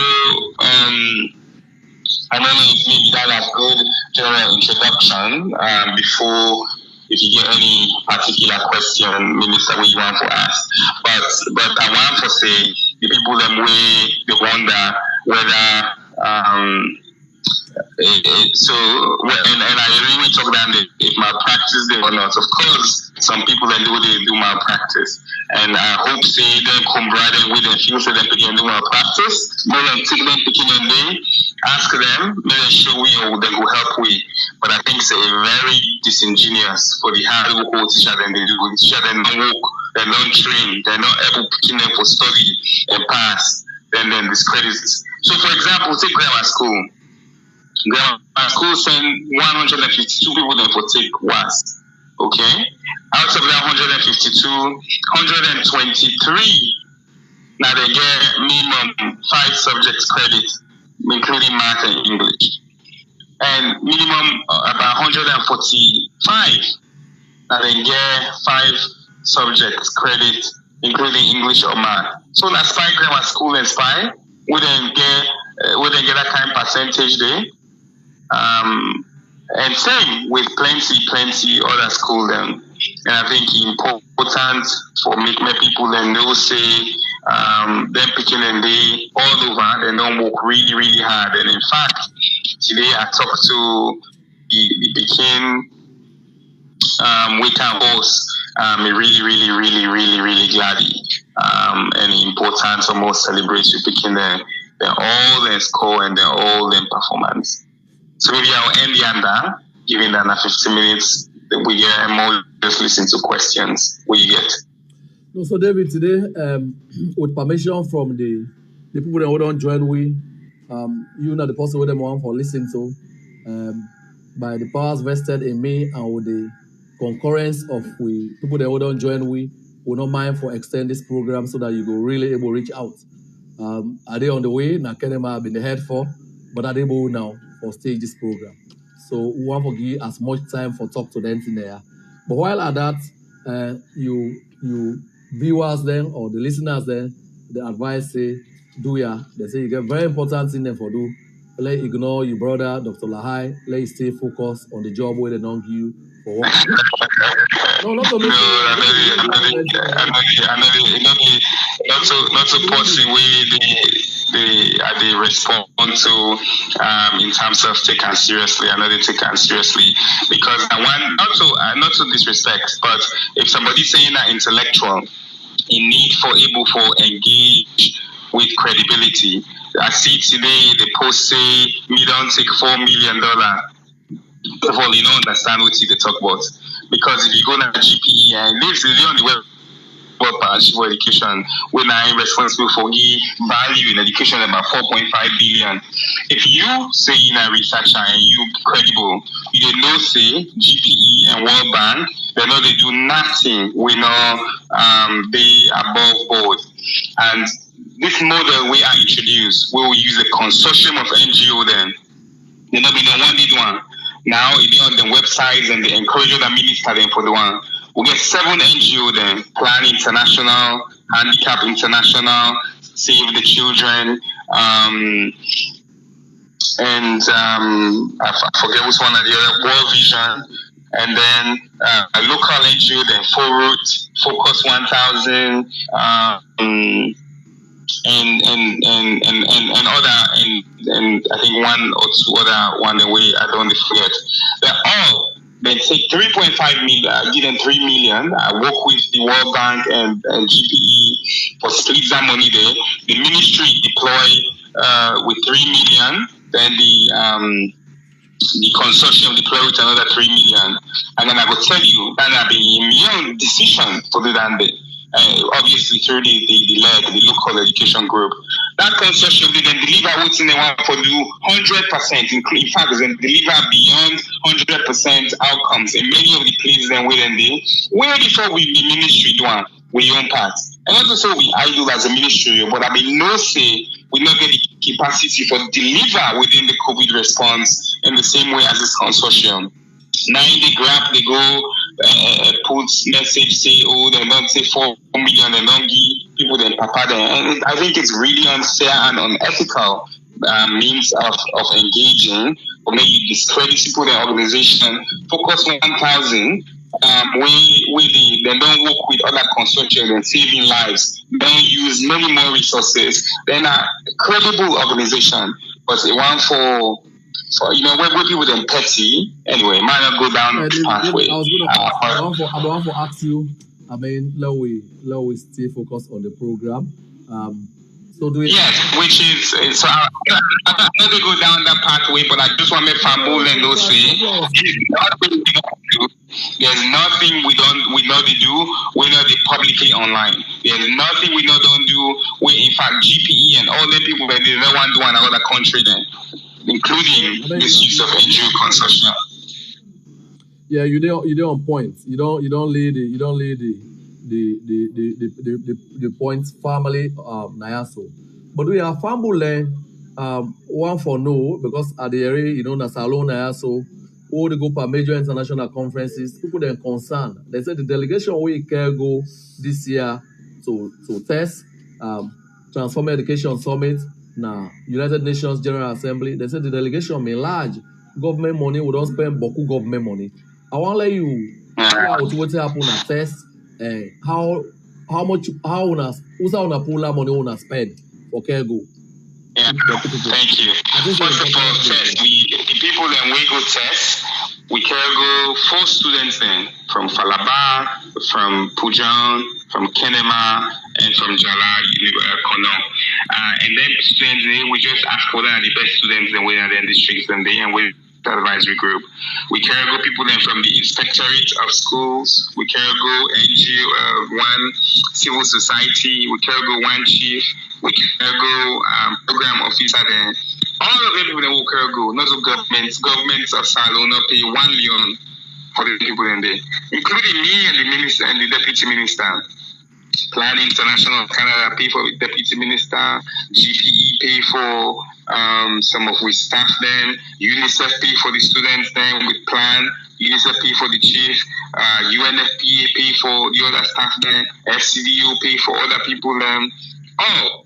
I don't know if maybe that was good general introduction before, if you get any particular question, Minister, what you want to ask. But I want to say the people them way they wonder whether. So and I really talk down if malpractice they or not. Of course, some people they do malpractice, and I hope say they come right and with them feel say they begin do malpractice. More than take them picking and they ask them, may they show we or they will help we. But I think it's very disingenuous for the hard work teacher than they do. Teacher they don't work, they don't train, they're not able picking them for study and pass. Then discredits. So for example, take grammar school. Grammar school send 152 people then for take WAS. Okay? Out of that 152, 123 now they get minimum 5 subjects credit, including math and English. And minimum about 145 now they get 5 subjects credit, including English or math. So that's 5 grammar school and 5. We didn't get that kind of percentage there. And same with plenty other school them. And I think important for make people then know say them picking and they all over they don't work really, really hard. And in fact, today I talked to the Pekin weekend boss. Really glad and important almost celebrate with picking their all their score and their all their performance. So maybe I'll end the under, giving that 15 minutes. We get more just listen to questions. What you get? No, so David, today, with permission from the people that don't join we, you know the person with them want for listening to, by the powers vested in me and with the concurrence of we people that don't join we will not mind for extend this program so that you go really able to reach out. Are they on the way? Now Kenema have been the head for, but are they able now for stage this program? So we want to give as much time for talk to them in there. But while at that, you viewers then or the listeners then, the advice say, they say you get very important thing then for do. Let ignore your brother, Dr. Lahai. Let you stay focused on the job where they don't give you for work. No, not to not to pursue they respond to in terms of taken seriously. I know they take it seriously because I want not to disrespect, but if somebody's saying that intellectual in need for able for engage with credibility, I see today the post say me don't take $4 million. First of all, you don't understand what they talk about. because if you go to GPE and lives on the web for education, when I'm responsible for the value in education about 4.5 billion. If you say in a researcher and you credible, you didn't know say GPE and World Bank, they know they do nothing. We know they above board. And this model we are introduced, we will use a consortium of NGO then. They not be no one did one. Now it's on the websites and they encourage the minister them for the one. We get 7 NGO then, Plan International, Handicap International, Save the Children, and I forget which one of the other, World Vision, and then a local NGO then, Forroot, Focus 1000, and other, and I think 1 or 2 other one away, I don't forget. They're all, they take 3.5 million, give them 3 million. I work with the World Bank and GPE for split that money there. The ministry deploy with 3 million, then the consortium deploy with another 3 million. And then I will tell you that I've been a million decision to do that. Obviously through the local education group. That consortium they then deliver what's in the one for do 100%, in fact they deliver beyond 100% outcomes in many of the places and where they where before we the ministry do one we own part. And not to say we idle as a ministry, but I mean no say we not get the capacity for deliver within the COVID response in the same way as this consortium. Now in the graph they go put message say they don't say 4 million, they don't give people then papa them. And I think it's really unfair and unethical means of engaging, or maybe you discredit people in the organization. Focus 1000 they don't work with other consortia and saving lives, don't use many more resources. They're a credible organization, but they want for where people then petty. Anyway, might not go down pathway. I want to ask you. I mean, let we stay focused on the program. So do we? Yes, which is so. I'm not going to go down that pathway, but I just want to make family and those say there's nothing we know they do. We know they publicly online. There's nothing we know don't do. We in fact GPE and all the people that they don't want to do another country then, including this use of NGO consortium. Yeah, you're on point. You don't lay the points family Nayaso. But we have family one for no, because at the area, na Salon Nayaso, all the go for major international conferences, people then concerned. They said the delegation we can go this year to test Transform Education Summit na United Nations General Assembly. They said the delegation may large government money, we don't spend beaucoup government money. I want to let you what happen at test how una pull that money una spend for Kergo. Yeah, thank you. First of all, test the people then we go test. We can go 4 students then from Falaba, from Pujan, from Kenema, and from Jala, Kono. And then students we just ask what are the best students and where are the districts and they and we advisory group. We can go people then from the inspectorate of schools. We can go NGO, 1 civil society. We can go 1 chief. We can go program officer then. All of them people that will go, not the governments of Salon pay 1 million for the people in there, including me and the minister and the deputy minister. Plan International Canada pay for the deputy minister, GPE pay for some of we staff then, UNICEF pay for the students then with Plan, UNICEF pay for the chief, UNFPA pay for the other staff then, FCDO pay for other people then, all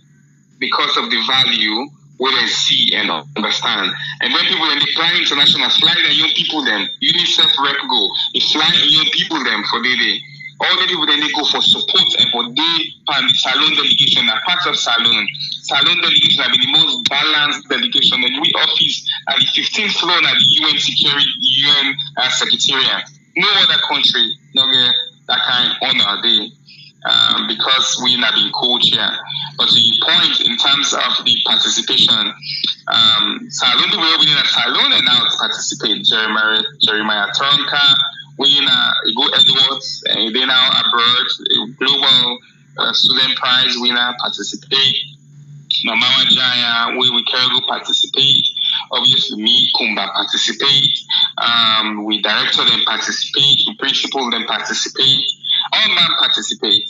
because of the value we then see and understand. And when people in the Plan International fly the young people then, UNICEF rep go, they fly young people then for the day. All the people then they go for support and for they and the Salon delegation are part of Salon. Salon delegation have been the most balanced delegation and we office at the 15th floor at the UN Secretariat. No other country no get that kind of honor there. Because we have been co-chair. But to your point in terms of the participation, Salon the way we in a Salon and now participate. Jeremiah Tonka, win Go Edwards, and they now abroad, global student prize winner participate. Mamawa Jaya, where we can go participate. Obviously, me, Kumba participate. We director them participate. We principal them participate. All man participate.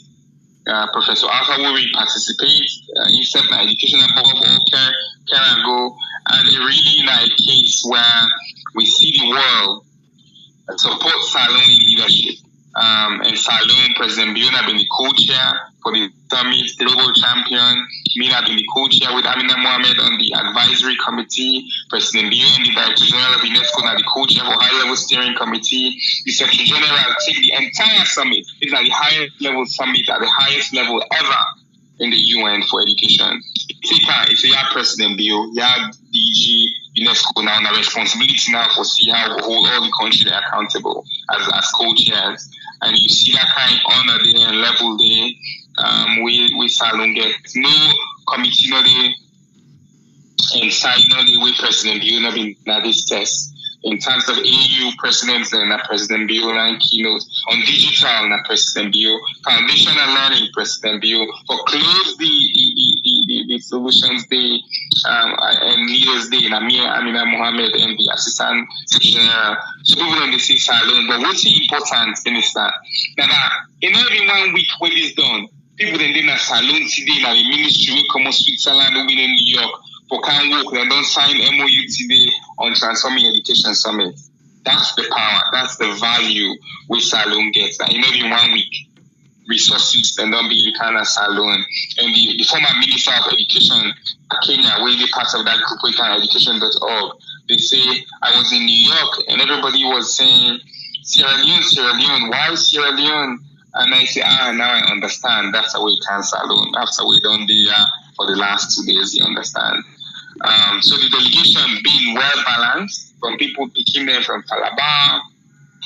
Professor Arthur will participate. Instead of education above all can go. And it really in a case where we see the world support Salon in leadership. And Salon, President Biona been the co-chair for the summit, global champion. Mina been the co-chair with Amina Mohamed on the advisory committee. President Biona, the Director General of UNESCO, now the co-chair for high-level steering committee. The Secretary General take the entire summit. It's at the highest level summit, at the highest level ever in the UN for education. It's a President Bill, DG, UNESCO now, the responsibility now for see how we hold all the country accountable as co-chairs. And you see that kind of honor there and level there. We Salon get no committee, no day, and side no day with President Bill, no been at this test. In terms of AU presidents, then President Bill and keynote on digital, President Bill, foundational learning, President Bill, for close the solutions day and leaders day, Amina Mohamed and the assistant secretary. So people don't see Salon, but what's important, Minister? Now, in every 1 week when it's done, people then in a Salon today, now the ministry will come to Switzerland, will be in New York. For can work, they don't sign MOU today on Transforming Education Summit. That's the power, that's the value which Salon gets. And in every 1 week, resources and don't be kind of Salon. And the former Minister of Education, Kenya, where they part of that group, education.org, they say, I was in New York and everybody was saying, Sierra Leone, why Sierra Leone? And I say, now I understand. That's how we can Salon. That's how we done for the last 2 days, you understand. So the delegation being well balanced from people picking them from Calabar,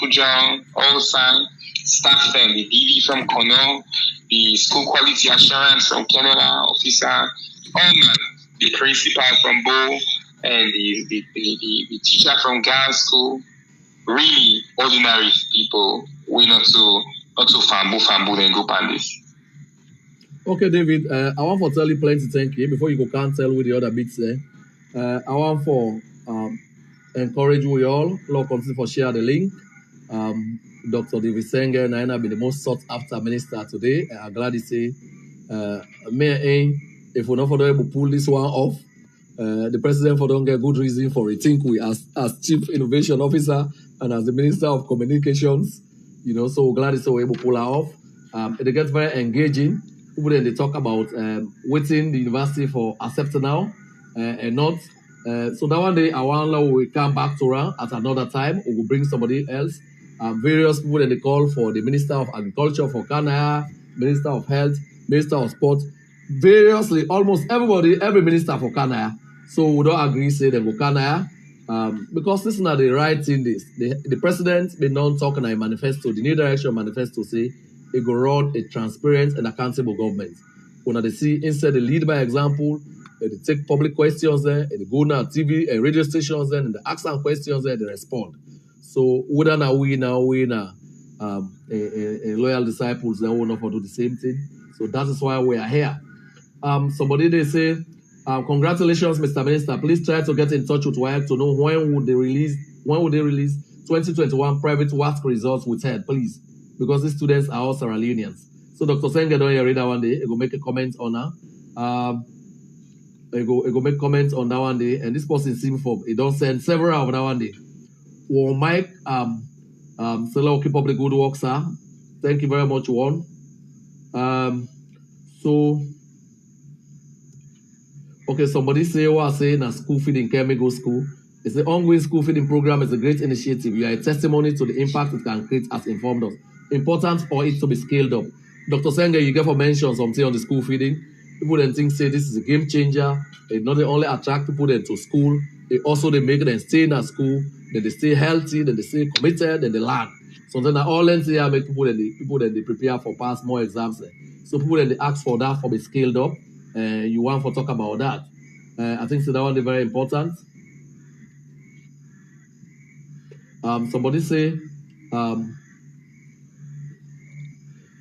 Pujol, Olsan, staff then, the DD from Kono, the school quality assurance from Canada, officer, all men, the principal from Bo, and the teacher from Girls School, really ordinary people, we not to fambu then go pan this. Okay, David, I want to tell you plenty thank you before you go cancel with the other bits there. I want for encourage we all, Lord continue for share the link. Dr. David Sengeh, Naina be the most sought after minister today. I'm glad to say, if we're not for able to pull this one off, the president for don't get good reason for it. Think we as chief innovation officer and as the minister of communications, so glad to say we're able to pull her off. It gets very engaging. People then they talk about waiting the university for accept now and not. So that one day, I want we come back to her at another time. We will bring somebody else. Various people then they call for the Minister of Agriculture for Canada, Minister of Health, Minister of Sport, variously, almost everybody, every minister for Canada. So we don't agree, say they go Canada. Because this is not the right thing. The president been not talking a manifesto, the new direction manifesto say it go run a transparent and accountable government. When they see instead they lead by example, they take public questions there, and they go now TV and radio stations there, and they ask them questions there, they respond. So whether now we loyal disciples, they will not do the same thing. So that is why we are here. Somebody they say, congratulations, Mr. Minister. Please try to get in touch with WIAC to know when would they release 2021 private WASC results with head, please. Because these students are all Sierra Leoneans. So Dr. Sengeh don't read that one day. He go make a comment on her. He go make comments on that one day. And this person seems for he don't send several of that one day. Well, Mike, so keep up the good work, sir. Thank you very much, Juan. Okay, somebody say what I say na school feeding chemical school. It's the ongoing school feeding program is a great initiative. You are a testimony to the impact it can create as informed us. Important for it to be scaled up. Dr. Sengeh, you get for mention something on the school feeding. People then think say this is a game changer. It not only attract people then to school, it also they make them stay in a school, then they stay healthy, then they stay committed, then they learn. So then all lens here make people then they prepare for pass more exams. So people then they ask for that for be scaled up. You want to talk about that. I think so that one is very important. Somebody say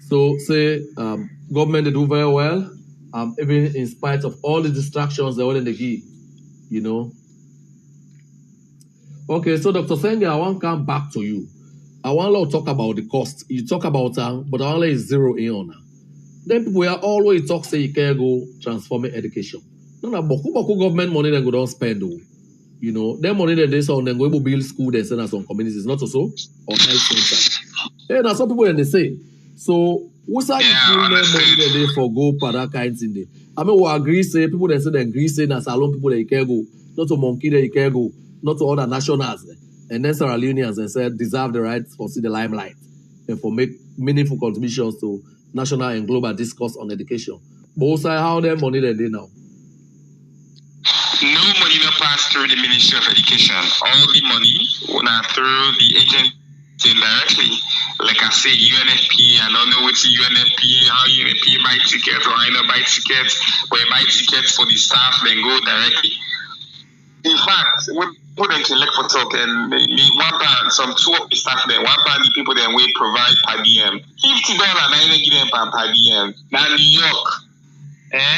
So say government they do very well, even in spite of all the distractions they want to give, you know. Okay, so Dr. Sengeh, I want to come back to you. I want to talk about the cost. You talk about but I want to zero in on. Then people are always talk say you can go transforming education. No, boku government money they go don't spend though. You know, their money that they say on them go build school they send us on communities, not also or health center. Hey, now some people they say. So what's that money that they forgo for that kind of thing? I mean, we agree say people that say they agree say na salon people that you can go, not to monkey that you can go, not to other nationals, and then Sierra Leoneans and said deserve the right for see the limelight and for make meaningful contributions to national and global discourse on education. But also how their money that they now. No money no pass through the Ministry of Education. All the money now through the agency directly. Like I say, UNFP, I don't know what's UNFP, how UNFP buy tickets or I know buy tickets, or buy tickets for the staff, then go directly. In fact, we put them to for talk and one band, some two of the staff there, one band the people then we provide per DM. $50 and give them per DM. Now New York.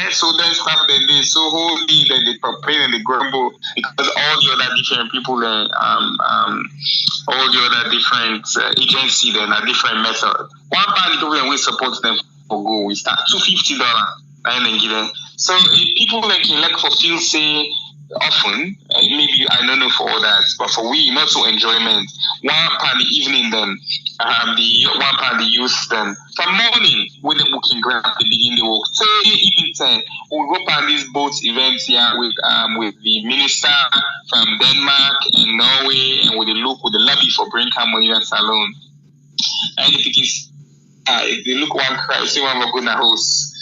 So then staff then they so holy then they complain and they grumble because all the other different people then all the other different agency then a different method. One band people then we support them for go. We start $250 and then give them. So people then can like for feel say often, maybe I don't know for others, but for we not so enjoyment. One part the evening then the one part the youth then from morning when the booking grant they begin the work. So even time we go on these boat events here with the minister from Denmark and Norway and with the look with the lobby for Brinkham Moinina Salon. And if it is if they look one cry, see one we're gonna host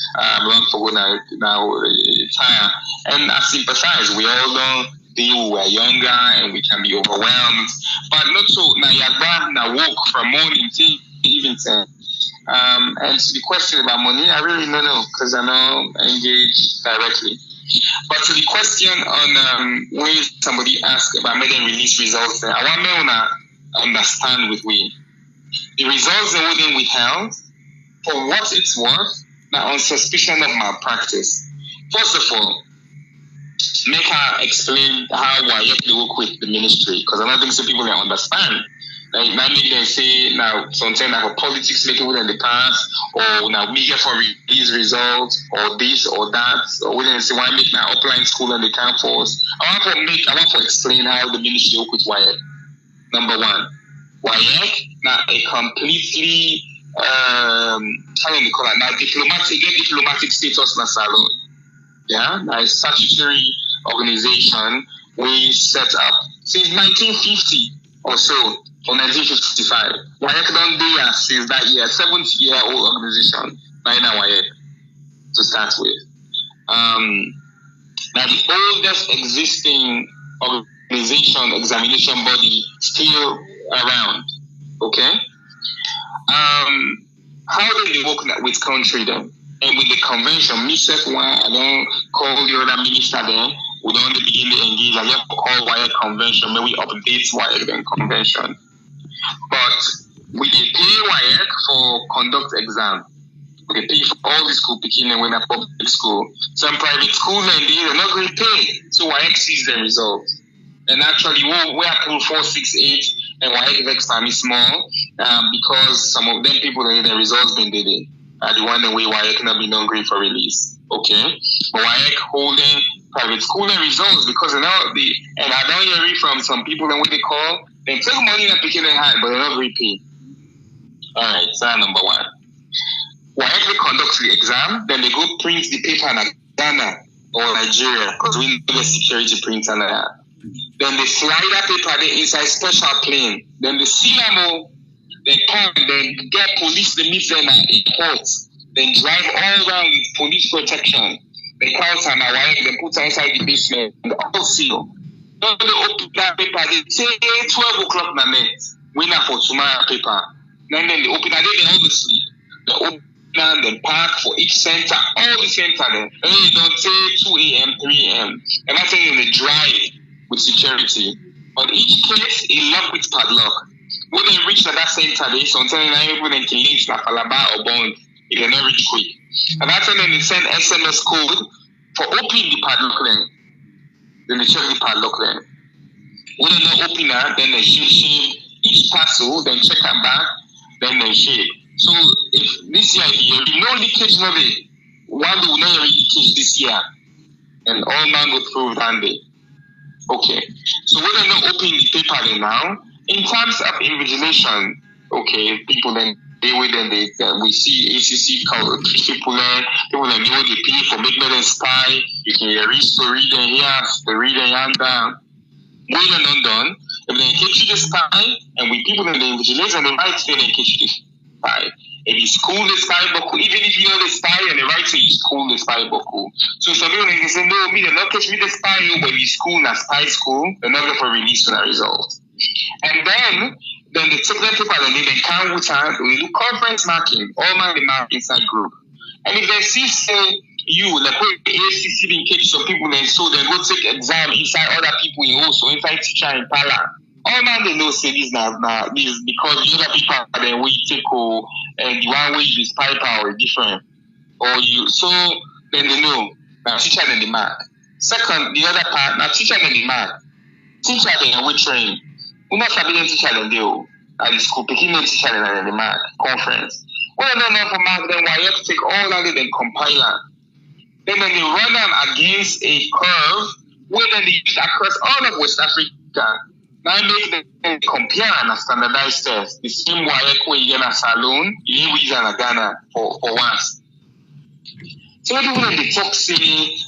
run for now tire. And I sympathize. We all know we are younger and we can be overwhelmed. But not so now walk from morning till evening. And to the question about money, I really don't know because I know engage directly. But to the question on when somebody asked about making release results, I want to understand with we the results that wouldn't withheld for what it's worth. Now on suspicion of malpractice. First of all, make her explain how WAEC they work with the ministry, because I don't think some people can understand. Like, now make them say now something like politics make it in the past, or now media for release results, or this or that, or we didn't say why make now offline school on the campus. I want to explain how the ministry work with WAEC. Number one, WAEC now a completely how do you call it now diplomatic status na salon. Yeah, now a statutory organization we set up since 1950 or so, or 1955. WAEC don't do that since that year, 70-year-old organization, now WAEC to start with. Now the oldest existing organization, examination body still around. Okay? How do they work with country then? And with the convention, myself, I don't call the other minister then, we don't begin to engage. I just call WAEC convention, maybe update WAEC then convention. But we pay WAEC for conduct exam. We pay for all the school picking and when a public school. Some private school and they're not going to pay. So WAEC sees the results. And actually, we are pulled 468 and WAEC vex time is small because some of them people that the results been did it. The one that way WAEC not been done great for release. Okay? But WAEC holding private school and results because and I don't hear it from some people and what they call they take money and picking their hand, but they're not repay. Alright, so that's number one. WAEC they conduct the exam, then they go print the paper in Ghana or Nigeria because we know the security printer and that. Then they slide that paper there inside special plane. Then they seal them, they come, then get police, they meet them at airports. Then drive all around with police protection. They count and WAEC, they put inside the basement, and all seal. Then they open that paper, they say 12 o'clock na night. We not for tomorrow paper. Then they open that day, they all sleep. They open then park for each center, all the center then. And then you don't say 2 a.m., 3 a.m. And that's in the drive with security. On each place, a lock with padlock. when they reach that center, they sometimes people they can leave like Alaba or Bond if they're not reach quick. And that's when they send SMS code for opening the padlock then. Then they check the padlock then. When they not open that, then they shave each parcel, then check them back, then they shave. So if this year you know leakage, no day, one will not leakage this year, and all man will prove that day. Okay. So when they not opening the paper then now, in terms of invigilation, okay, people then they we see ACC people then know they pay for make them spy. You can read story then here, story then yonder. When they're not done, if they catch you the spy, and we people in the invigilation and the right then they catch you the spy. If you school the spy boku, even if you know the spy and the right say you school the spy boku. So some people they say no, me they not catch me the spy, but you school na spy school, they're not going for release for that result. And then the second paper they count with time, we do conference marking, all man the mark inside group. And if they see say you like ACC in case some people then so they go take exam inside other people in also inside teacher in Pala. All man they know say this now this because the other people then we take and the one way you spy power is different. Or you so then they know now teacher then the mark. Second, the other part now teacher then the mark. Teacher then we train. We not forbidden teacher then they at the school picking no teacher then the mark conference. Well no for mark then why you have to take all that then compiler. Then when they run them against a curve where then they use across all of West Africa. Now make them compare and standardized test. The same WAEC where you get a saloon, you use in Ghana for once. So when people they talk say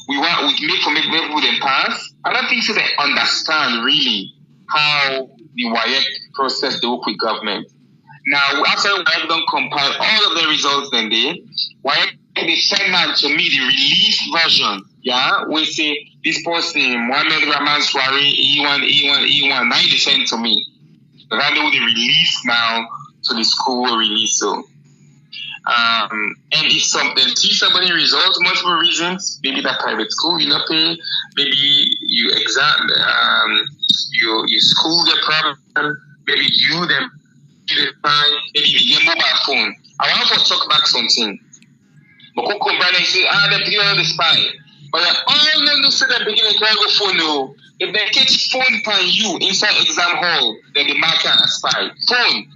we make people them pass, I don't think so they understand really how the WAEC process they work with government. Now after WAEC don't compile all of the results then WAEC they send out to me the released version. Yeah, we say this person Mohamed Rahman Swaray E1. Now they send to me. So that they will release now to the school will release so. And if something see somebody results, multiple reasons, maybe that private school you not pay, maybe you you school the problem, maybe you them maybe your mobile phone. I want to talk back something. But Coco say, they begin on the spy. But all them do say they begin to try go phone no. If they catch phone by you inside exam hall, then they mark as spy. Phone.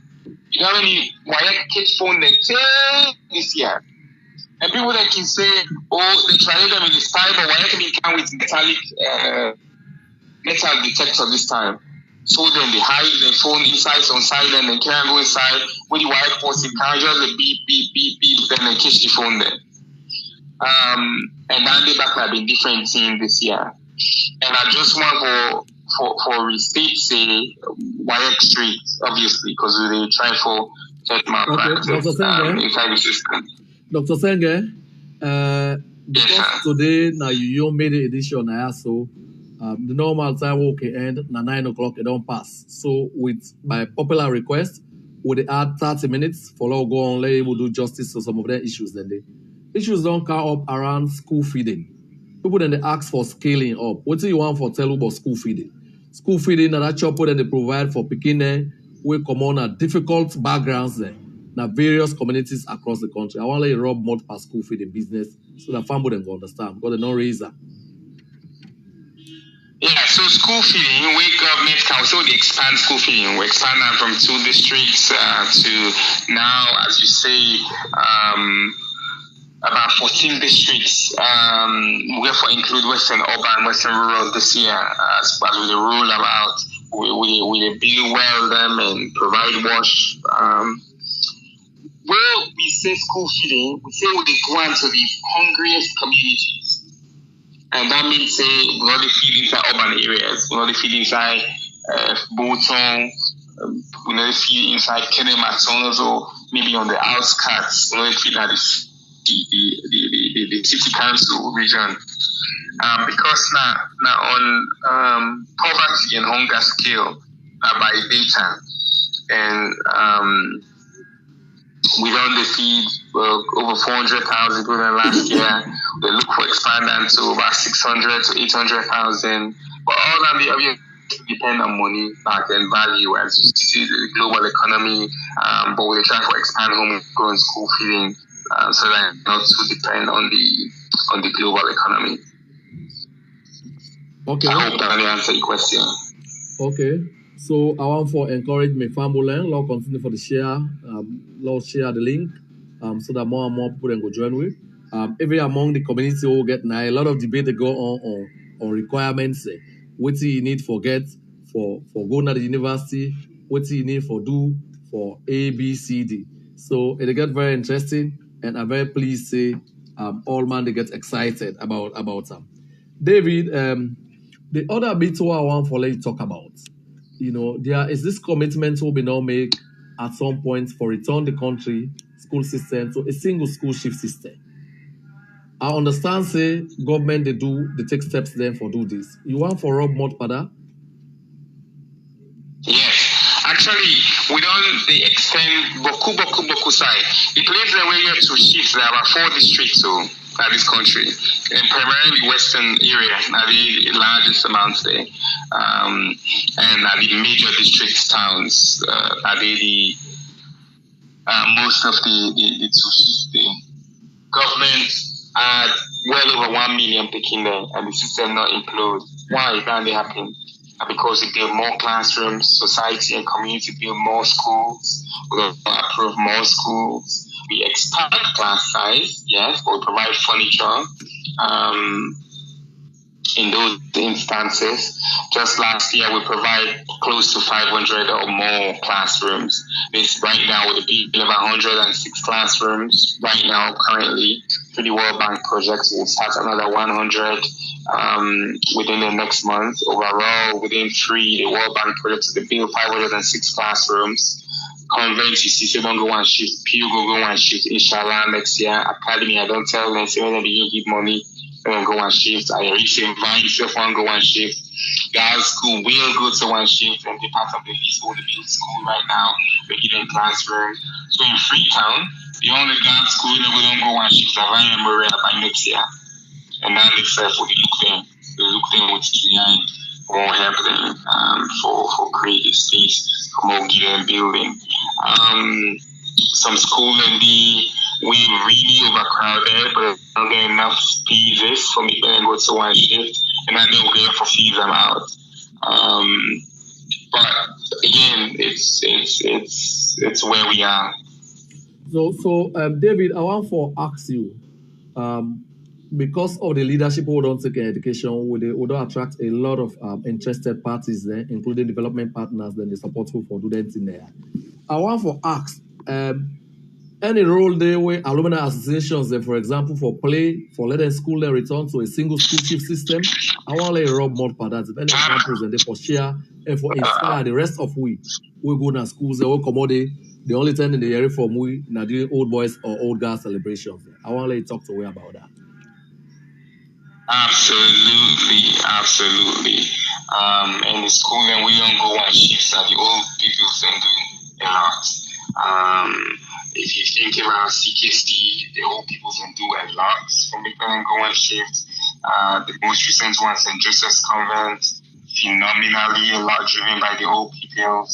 You know how many why catch phone they take this year? And people that can say, they try them in the spy, but why can be come with metal detector this time? So then they hide the phone inside on silent and can't go inside. When the white person can just beep, then they catch the phone there. And then they back have been different team this year. And I just want for restate say WAEC Street, obviously, because they try for check malpractice inside the system. Dr. Sengeh, because today now you made the edition so the normal time will end na 9 o'clock it don't pass. So with by popular request, would add 30 minutes for go on let will do justice to some of the issues then they issues don't come up around school feeding. People then they ask for scaling up. What do you want for tell about school feeding? School feeding and that chopper that they provide for Pekin we come on at difficult backgrounds there. Now various communities across the country. I want to let you rub mud past school feeding business so that family then go understand because they don't raise that. Yeah, so school feeding, we government council, they expand school feeding. We expand that from 2 districts to now, as you say, about 14 districts. We have to include Western Urban, Western Rural this year, as with the rule about we build well them and provide wash. Where we say school feeding, we say we go into the hungriest communities. And that means say we only feed inside urban areas, we only feed inside Bolton, we only feed inside Kenematon, also maybe on the outskirts, we only feed at the city council region. Because now on poverty and hunger scale by data, and we don't feed over 400,000 people than last year. We look for expanding to about 600 to 800,000. But all that depend on money back and value as you see the global economy, but we try to expand homegrown school feeding so that not to depend on the global economy. Okay. I hope that answers your question. Okay. So I want to encourage my family, Lord continue for the share, Lord share the link, so that more and more people can go join with. Every among the community will get now a lot of debate that go on requirements. What do you need for get for going to the university? What do you need for do for A, B, C, D? So it get very interesting, and I'm very pleased to say all man they get excited about them. David, the other bit what I want for let you talk about, there is this commitment will be now make at some point for return the country school system to a single school shift system. I understand say government they take steps then for do this. You want for Rob more further? Yes, actually, we don't extend Boku side. The place that we get to shift, there are 4 districts in this country, and primarily western area, are the largest amounts there, and are the major districts towns, are the most of the two shifts there. Government had well over 1 million picking there, and the system not implode. Why can they happen? Because we build more classrooms, society and community build more schools, we approve more schools, we expand class size, yes, but we provide furniture in those instances. Just last year, we provide close to 500 or more classrooms. This right now with the 106 classrooms. Right now, currently, through the World Bank projects, we'll start another 100 within the next month. Overall, within 3, the World Bank projects will build 506 classrooms. Convent, you see, so don't go and shift. PU go and shift. Inshallah, next year. Academy, I don't tell them, say when they give money, and go and shift. I reach invite yourself and go and shift. Girls' school will go to one shift and be part of the leasehold build school right now. We're giving classroom. So in Freetown, the only girls' school that we don't go and shift are Ryan Memorial by next year. And now they say for the look them. The look them with the won't help them for creative space, for more given building. Some school in we really overcrowded, but don't get enough spaces for me to go to one shift, and I know we're for fees them out. But again, it's where we are. So David, I want to ask you, because of the leadership we don't take in education, we don't attract a lot of interested parties there, including development partners, then they support you for doing that in there. I want to ask, any role there where alumni associations, then, for example, for letting school then return to a single school shift system. I want to let Rob more for that. If any examples and for share and for inspire the rest of we go to schools, they will commodity. The only time in the area from we now doing old boys or old girls celebrations. I want to let you talk to me about that. Absolutely. In the school, then we don't go on shifts that the old people can do a lot. If you think about CKC, the old people can do a lot from people and go on shift. The most recent one, St. Joseph's Convent, phenomenally a lot driven by the old people.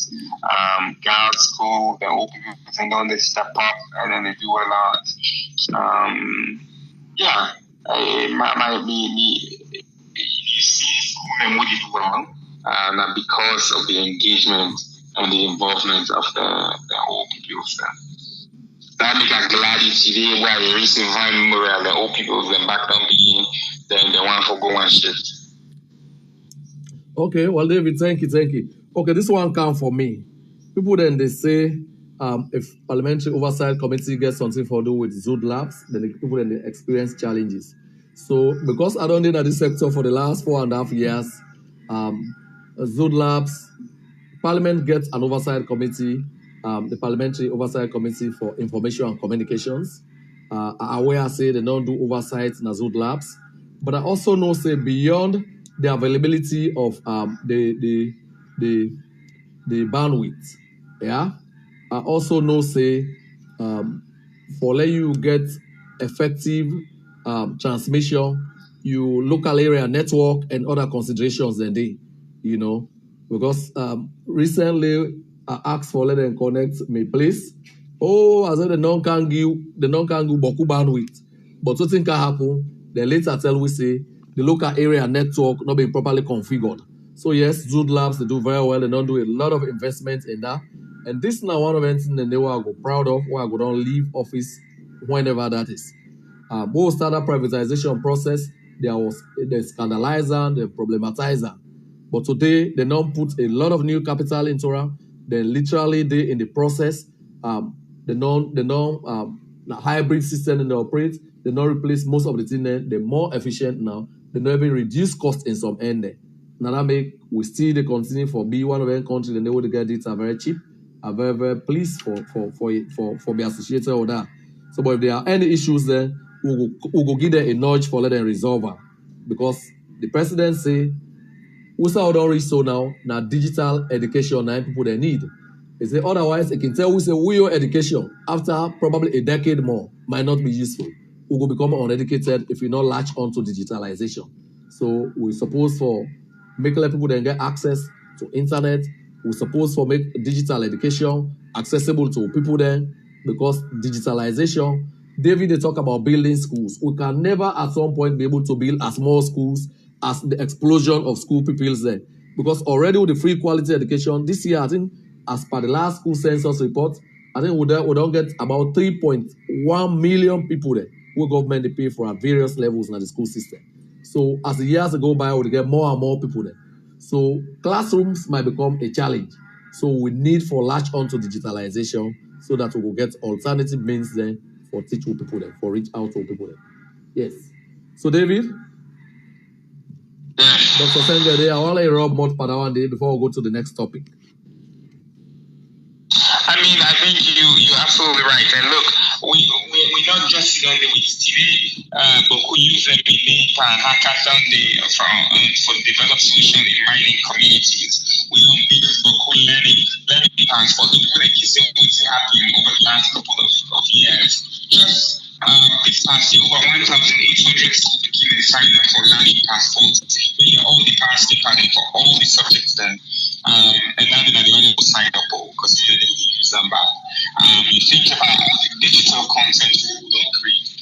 Girls' school, the old people can go and they step up and then they do a lot. Yeah. You see school and what you do well, and because of the engagement and the involvement of the old people. That make a glad today where you receive Vine Memorial, the old people, then back down begin, then the one for go and shift. Okay, well, David, thank you. Okay, this one comes for me. People then they say, if parliamentary oversight committee gets something for do with Zood Labs, then the people then they experience challenges. So because I don't know this sector for the last 4.5 years, Zood Labs, Parliament gets an oversight committee, the Parliamentary Oversight Committee for Information and Communications. I aware say they don't do oversight in Zood Labs, but I also know say beyond the availability of the bandwidth, yeah. I also know say for let you get effective transmission, you local area network and other considerations than they, because recently I asked for let them connect me, please. Oh, I said the non can give Boku bandwidth. But what thing can happen? Then later tell we say the local area network not being properly configured. So yes, Zood Labs, they do very well. They don't do a lot of investment in that. And this is now one of the things that they will go proud of, why I go don't leave office whenever that is. Both started privatization process, there was the scandalizer, the problematizer. But today, they now put a lot of new capital into it. They literally, they in the process, the hybrid system in the operate, they now replace most of the thing there. They're more efficient now. They not even reduce cost in some end there. Now that make we still they continue for be one of the country they know to get it are very cheap, are very, very pleased for be associated with that. So but if there are any issues there, we'll go give them a nudge for let them resolve it. Because the president say we say don't reach so now digital education now people they need. They say otherwise they can tell we say your education after probably a decade more might not be useful. We will become uneducated if we not latch onto digitalization. So we suppose for make let people then get access to internet. We suppose for make digital education accessible to people then because digitalization. David they talk about building schools. We can never at some point be able to build as more schools as the explosion of school pupils there. Because already with the free quality education, this year, I think, as per the last school census report, I think we don't get about 3.1 million people there who government they pay for at various levels in the school system. So as the years go by, we get more and more people there. So classrooms might become a challenge. So we need for latch on to digitalization so that we will get alternative means then for teaching people there, for reach out to people there. Yes. So David? Dr. Sengeh, I want to rub more for one day before we go to the next topic. I mean, I think you're absolutely right. And look, we not just sit on the with TV, but we use them in hackathon for develop solutions in mining communities. We don't build Boku learning plans for people that can see what's happening over the last couple of years. Just this past year, over 1,800 school beginners signed up for learning passports. We all the past pattern for all the subjects then. And now they will sign up because they will use them back. You think about all the digital content we don't create.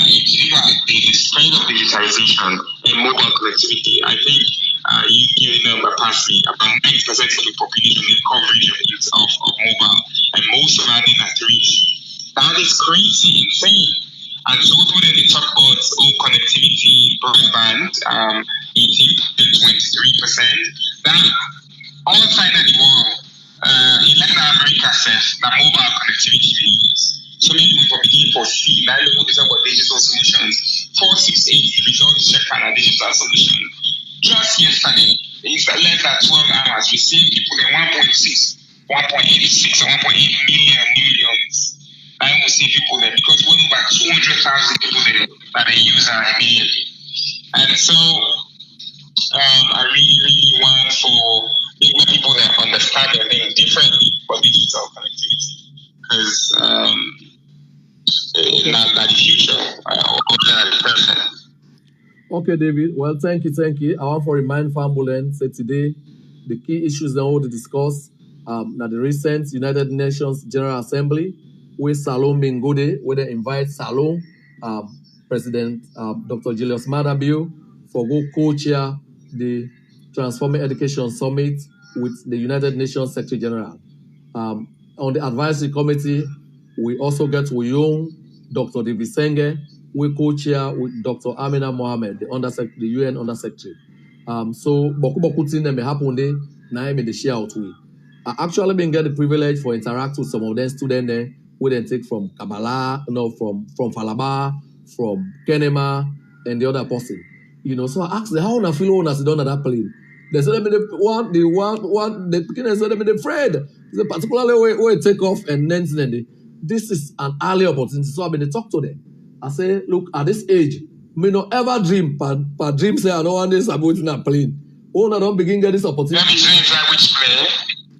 You think about the spread of digitalization and mobile connectivity. I think you give a number past me about 90% of the population in coverage of mobile, and most of them are 3G. That is crazy, insane. And so when they talk about connectivity, broadband, 18 to 23%, that all China in the world, in Latin America says that mobile connectivity means. So maybe we will begin for C, now look at about digital solutions. 468 results check on a digital solution. Just yesterday, it's less than 12 hours, we see people in 1.86 or 1.8 millions. I will see people there because we're about 200,000 people there that they use immediately. And so I really want for people that understand their thing differently for digital connectivity. Because not the future or the present. Okay, David. Well, thank you. I want to remind Fambulen, say today, the key issues that we want to discuss now the recent United Nations General Assembly with Salome Bingode, where they invite Salome, President Dr. Julius Maada Bio, for go co-chair the Transforming Education Summit with the United Nations Secretary General. On the advisory committee, we also get Wuyong, Dr. David Sengeh, we co-chair with Dr. Amina Mohamed, the UN Undersecretary. So, boku thing that may happen there, now I'm in the share out we. I actually been get the privilege for interact with some of them students there, we then take from Kabbalah, from Falaba, from Kenema, and the other person. So I asked them, how I feel when I sit down at that plane? They said, the beginning said, they're afraid. Particularly where it take off and then this is an early opportunity. So I've been to talk to them. I say, look, at this age, me no ever dream, but dream say I don't want this about in a plane. Oh, I don't begin get this opportunity. Let me say which plane.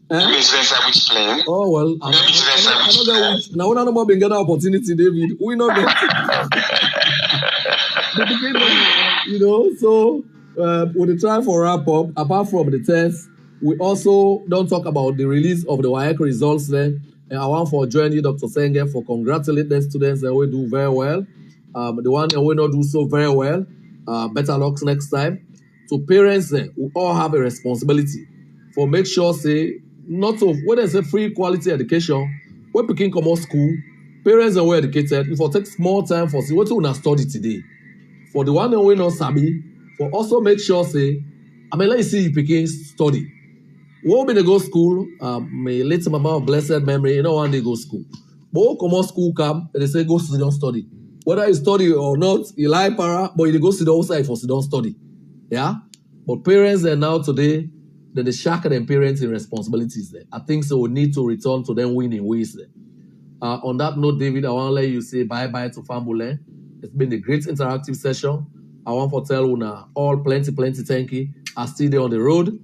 Let me say which plane. Oh, well, I don't know which. Now, when I know been get that opportunity, David, we know that. So, we'll try for wrap up, apart from the test, We also don't talk about the release of the WAEC results there. And I want for joining you, Dr. Sengeh, for congratulating the students that will do very well. The one that will not do so very well, better luck next time. So parents, we all have a responsibility for make sure say not of when there's a free quality education, when picking come out school, parents are well educated. If I take small time for see what you want to study today, for the one that we not sabi, for also make sure say, let you see you picking study. When they go school, my late mama of blessed memory, one day go school. But when come out school come, they say go sit down study. Whether you study or not, you lie para, but you go sit down outside for sit down study. Yeah? But parents are now today, then they shackle them parents in responsibilities there. I think so we need to return to them winning ways there. On that note, David, I want to let you say bye-bye to Fambule. It's been a great interactive session. I want to tell Una all plenty thank you. I still there on the road.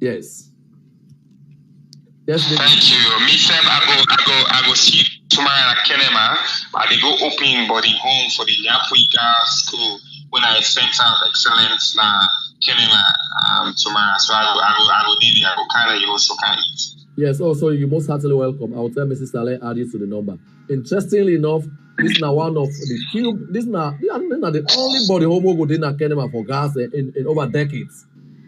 Yes. Yes, David. Thank you. Me, Sam, I go see tomorrow at Kenema. I go open body home for the Yapuika school when I Center of Excellence na Kenema tomorrow. So I go did I go carry you also can eat. Yes, also you're most heartily welcome. I will tell Mrs. Saleh add you to the number. Interestingly enough, this is now one of the few. This is not the only body home go did na Kenema for gas in over decades.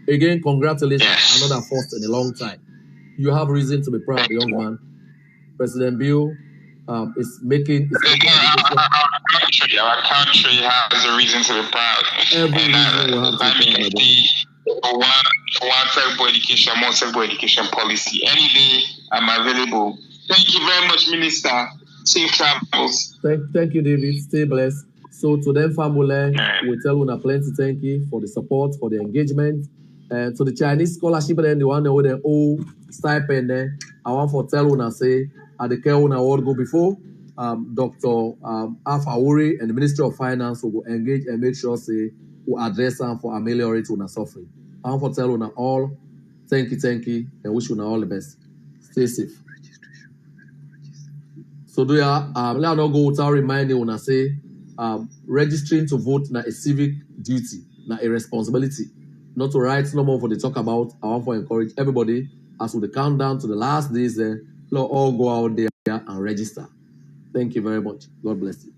Again, congratulations, Yes. another first in a long time. You have reason to be proud, young man. President Bill is making. Our country has a reason to be proud. Every And reason will have to be proud. One technical education, more technical education policy. Any day I'm available. Thank you very much, Minister. Safe travels. Thank you, David. Stay blessed. So to them, family, we tell Una plenty thank you for the support, for the engagement. And to the Chinese scholarship, and the one with the old stipend there, I want to tell Una say, at the care Una award go before, Dr. Alpha Wuri and the Ministry of Finance will engage and make sure say we address them for ameliorate Una suffering. I want to tell Una all, thank you, and wish Una all the best. Stay safe. So do ya let not go without reminding when I say registering to vote na a civic duty, na a responsibility. Not to write no more for the talk about. I want to encourage everybody as we count down to the last days let all go out there and register. Thank you very much. God bless you.